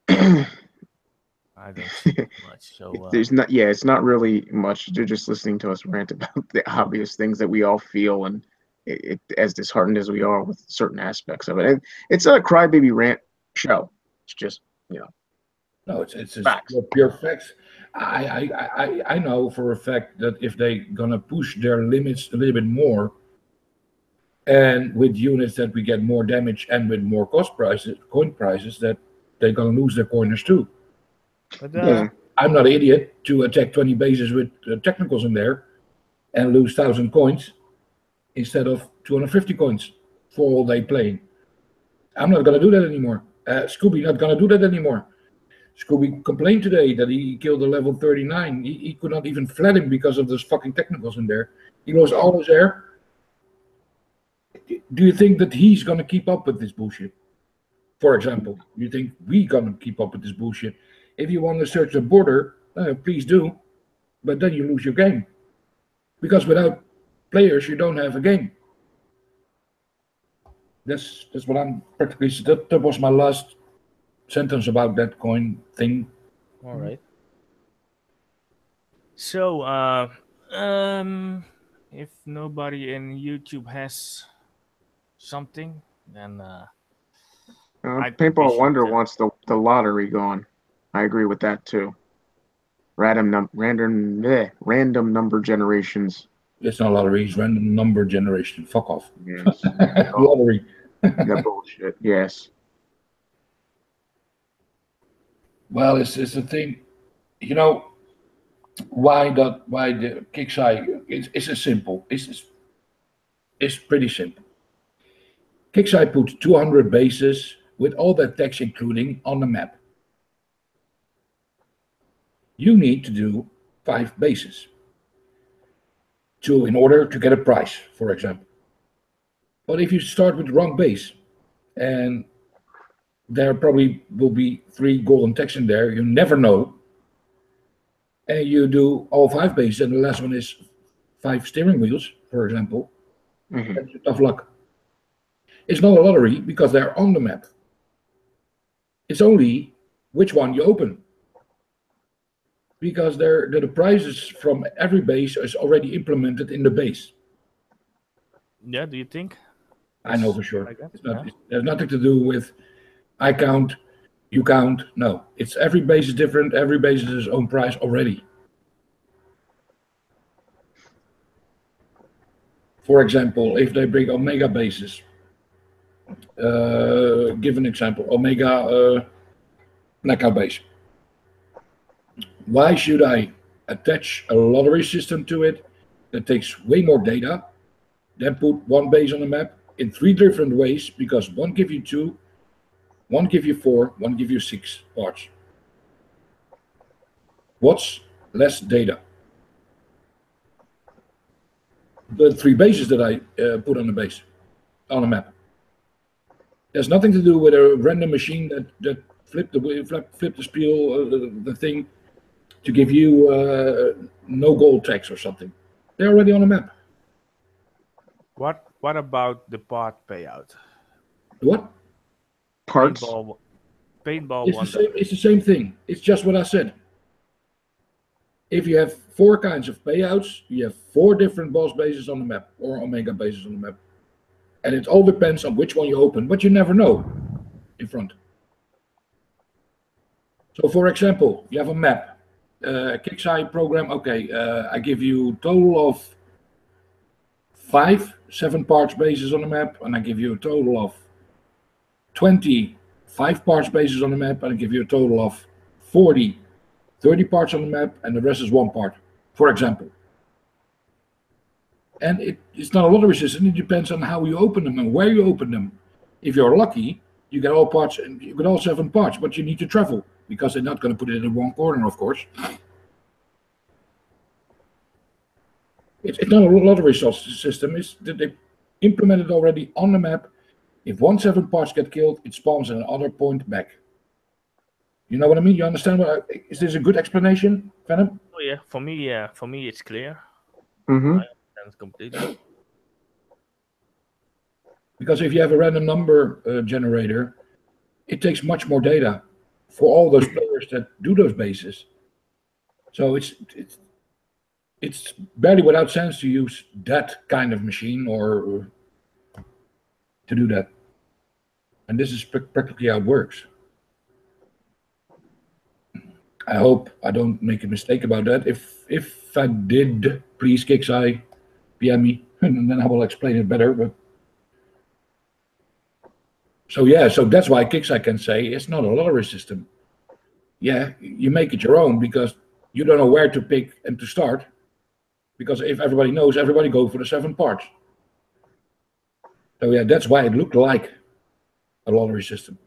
I don't see much. So it's not really much. They're just listening to us rant about the obvious things that we all feel, and it as disheartened as we are with certain aspects of it. And it's not a crybaby rant show. It's just No, it's facts. pure facts. I know for a fact that if they're gonna push their limits a little bit more, and with units that we get more damage and with more coin prices, that they're gonna lose their coiners too. But I'm not an idiot to attack 20 bases with technicals in there and lose 1,000 coins instead of 250 coins for all day playing. I'm not gonna do that anymore. Scooby not gonna do that anymore. Scooby complained today that he killed a level 39. He could not even flat him because of those fucking technicals in there. He lost all his air. Do you think that he's going to keep up with this bullshit? For example, you think we going to keep up with this bullshit? If you want to search the border, please do. But then you lose your game. Because without players, you don't have a game. That's what I'm practically... That was my last sentence about that coin thing. all right. So if nobody in YouTube has something, then I think we Paintball should, Wonder wants the lottery gone. I agree with that too. Random number generations. It's not lottery, it's random number generation. Fuck off. Yes. Lottery. That bullshit. Yes. Well, it's a thing. You know, why the kick side? It's a simple. It's pretty simple. Kickside put 200 bases with all that text including on the map. You need to do 5 bases in order to get a prize, for example. But if you start with the wrong base, and there probably will be 3 golden texts in there, you never know, and you do all 5 bases, and the last one is 5 steering wheels, for example, that's tough luck. It's not a lottery because they're on the map. It's only which one you open. Because the prizes from every base is already implemented in the base. Yeah, do you think? I know for sure. Like that? It has nothing to do with I count, you count. No, it's every base is different. Every base is its own prize already. For example, if they bring Omega bases, give an example, Omega Blackout base. Why should I attach a lottery system to it that takes way more data, then put one base on the map in 3 different ways, because one give you 2, one give you 4, one give you 6 parts. What's less data? The 3 bases that I put on the base, on a map. There's nothing to do with a random machine that flipped the spiel, the thing, to give you no gold tax or something. They're already on the map. What about the pot payout? What? Parts. Paintball It's the same thing. It's just what I said. If you have 4 kinds of payouts, you have 4 different boss bases on the map, or Omega bases on the map. And it all depends on which one you open, but you never know in front. So for example, you have a map, kickside program, okay, I give you a total of 5 7 parts bases on the map, and I give you a total of 25 parts bases on the map, and I give you a total of 40, 30 parts on the map, and the rest is one part, for example. And it's not a lottery system. It depends on how you open them and where you open them. If you're lucky, you get all parts, and you get all 7 parts, but you need to travel because they're not going to put it in one corner, of course. It's not a lottery system. They implemented already on the map. If 7 parts get killed, it spawns at another point back. You know what I mean? You understand? Is this a good explanation, Venom? Oh yeah, for me it's clear. Mm-hmm. I understand completely. Because if you have a random number generator, it takes much more data for all those players that do those bases. So it's barely without sense to use that kind of machine or to do that. And this is practically how it works. I hope I don't make a mistake about that. If I did, please, Kixeye, PM me, and then I will explain it better. But so that's why Kixeye can say it's not a lottery system. Yeah, you make it your own because you don't know where to pick and to start. Because if everybody knows, everybody go for the 7 parts. So yeah, that's why it looked like a lottery system.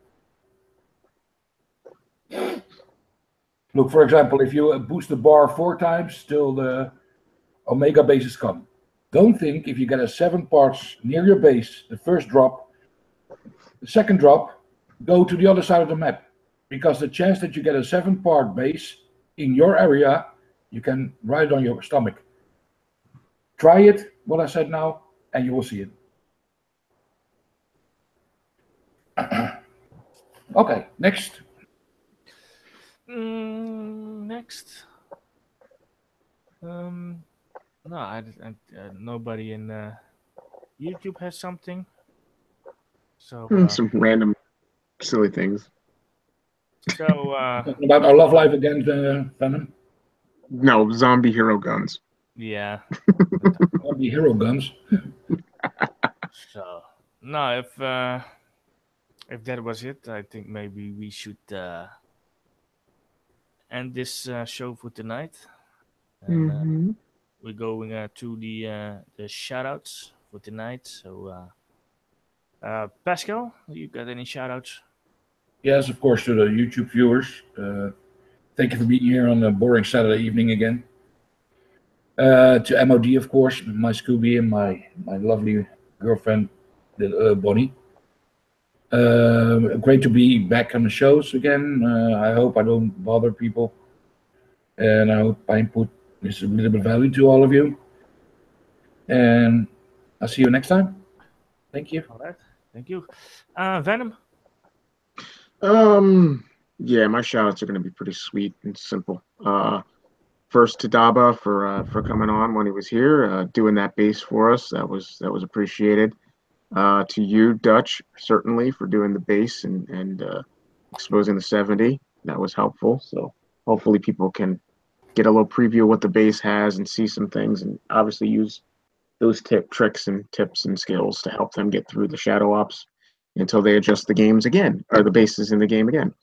Look, for example, if you boost the bar 4 times, still the Omega bases come. Don't think if you get a 7 parts near your base, the first drop, the second drop, go to the other side of the map. Because the chance that you get a 7 part base in your area, you can write it on your stomach. Try it, what I said now, and you will see it. Okay, next. Next. No, nobody in YouTube has something. So Some random silly things. so Talking about our love life against Venom. No, zombie hero guns. yeah. All the hero guns. So no, if that was it, I think maybe we should end this show for tonight. And Mm-hmm. we're going to the shoutouts for tonight. So Pascal, you got any shoutouts? Yes, of course, to the YouTube viewers. Thank you for being here on a boring Saturday evening again. To MOD, of course, my Scooby and my lovely girlfriend, Bonnie. Great to be back on the shows again. I hope I don't bother people. And I hope my input is a little bit of value to all of you. And I'll see you next time. Thank you. All right, thank you. Venom. Yeah, my shoutouts are going to be pretty sweet and simple. First to Daba for coming on when he was here, doing that bass for us. That was appreciated. To you, Dutch, certainly for doing the bass and exposing the 70. That was helpful. So hopefully people can get a little preview of what the bass has and see some things, and obviously use those tricks and tips and skills to help them get through the shadow ops until they adjust the games again, or the bases in the game again.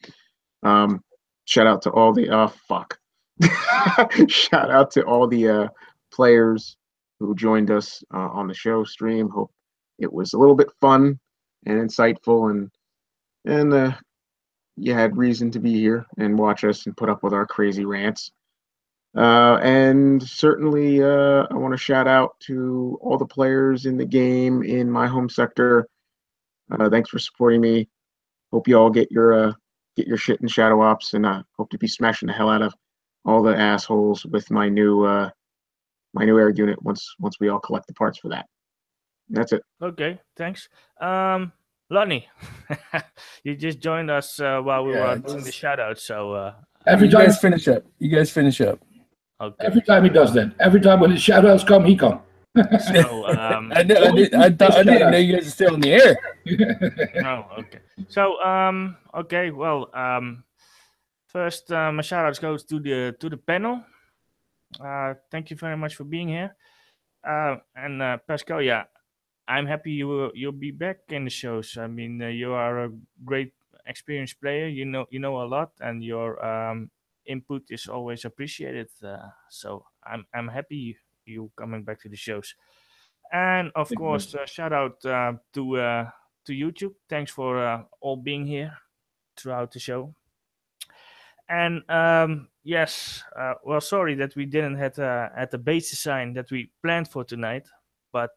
Shout out to all the shout out to all the players who joined us on the show stream. Hope it was a little bit fun and insightful, and you had reason to be here and watch us and put up with our crazy rants. And certainly, I want to shout out to all the players in the game in my home sector. Thanks for supporting me. Hope you all get your shit in Shadow Ops, and hope to be smashing the hell out of all the assholes with my new air unit once we all collect the parts for that. That's it. Okay, thanks. Lonnie, you just joined us while we were doing the shoutouts. So Every You time, guys finish up. You guys finish up. okay. every time he does that. Every time when the shoutouts come, he come. So I didn't know you guys are still in the air. no, okay. So okay. Well, first my shoutouts goes to the panel. Thank you very much for being here. And Pascal, yeah, I'm happy you'll be back in the shows. I mean, you are a great experienced player. You know a lot, and your input is always appreciated. So I'm happy you coming back to the shows. And of Thank you, man. course, shout out to YouTube. Thanks for all being here throughout the show. And yes, well, sorry that we didn't have at the base design that we planned for tonight, but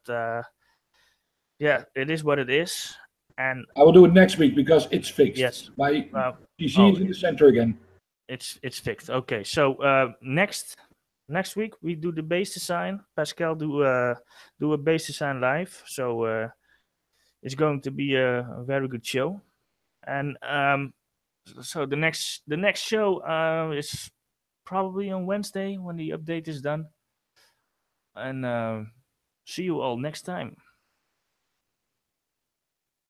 yeah, it is what it is. And I will do it next week because it's fixed. yes, My uh, PC oh, is in the center again. it's fixed. Okay, so next week we do the base design. Pascal do a base design live. So it's going to be a very good show. And so the next show is probably on Wednesday when the update is done. And see you all next time.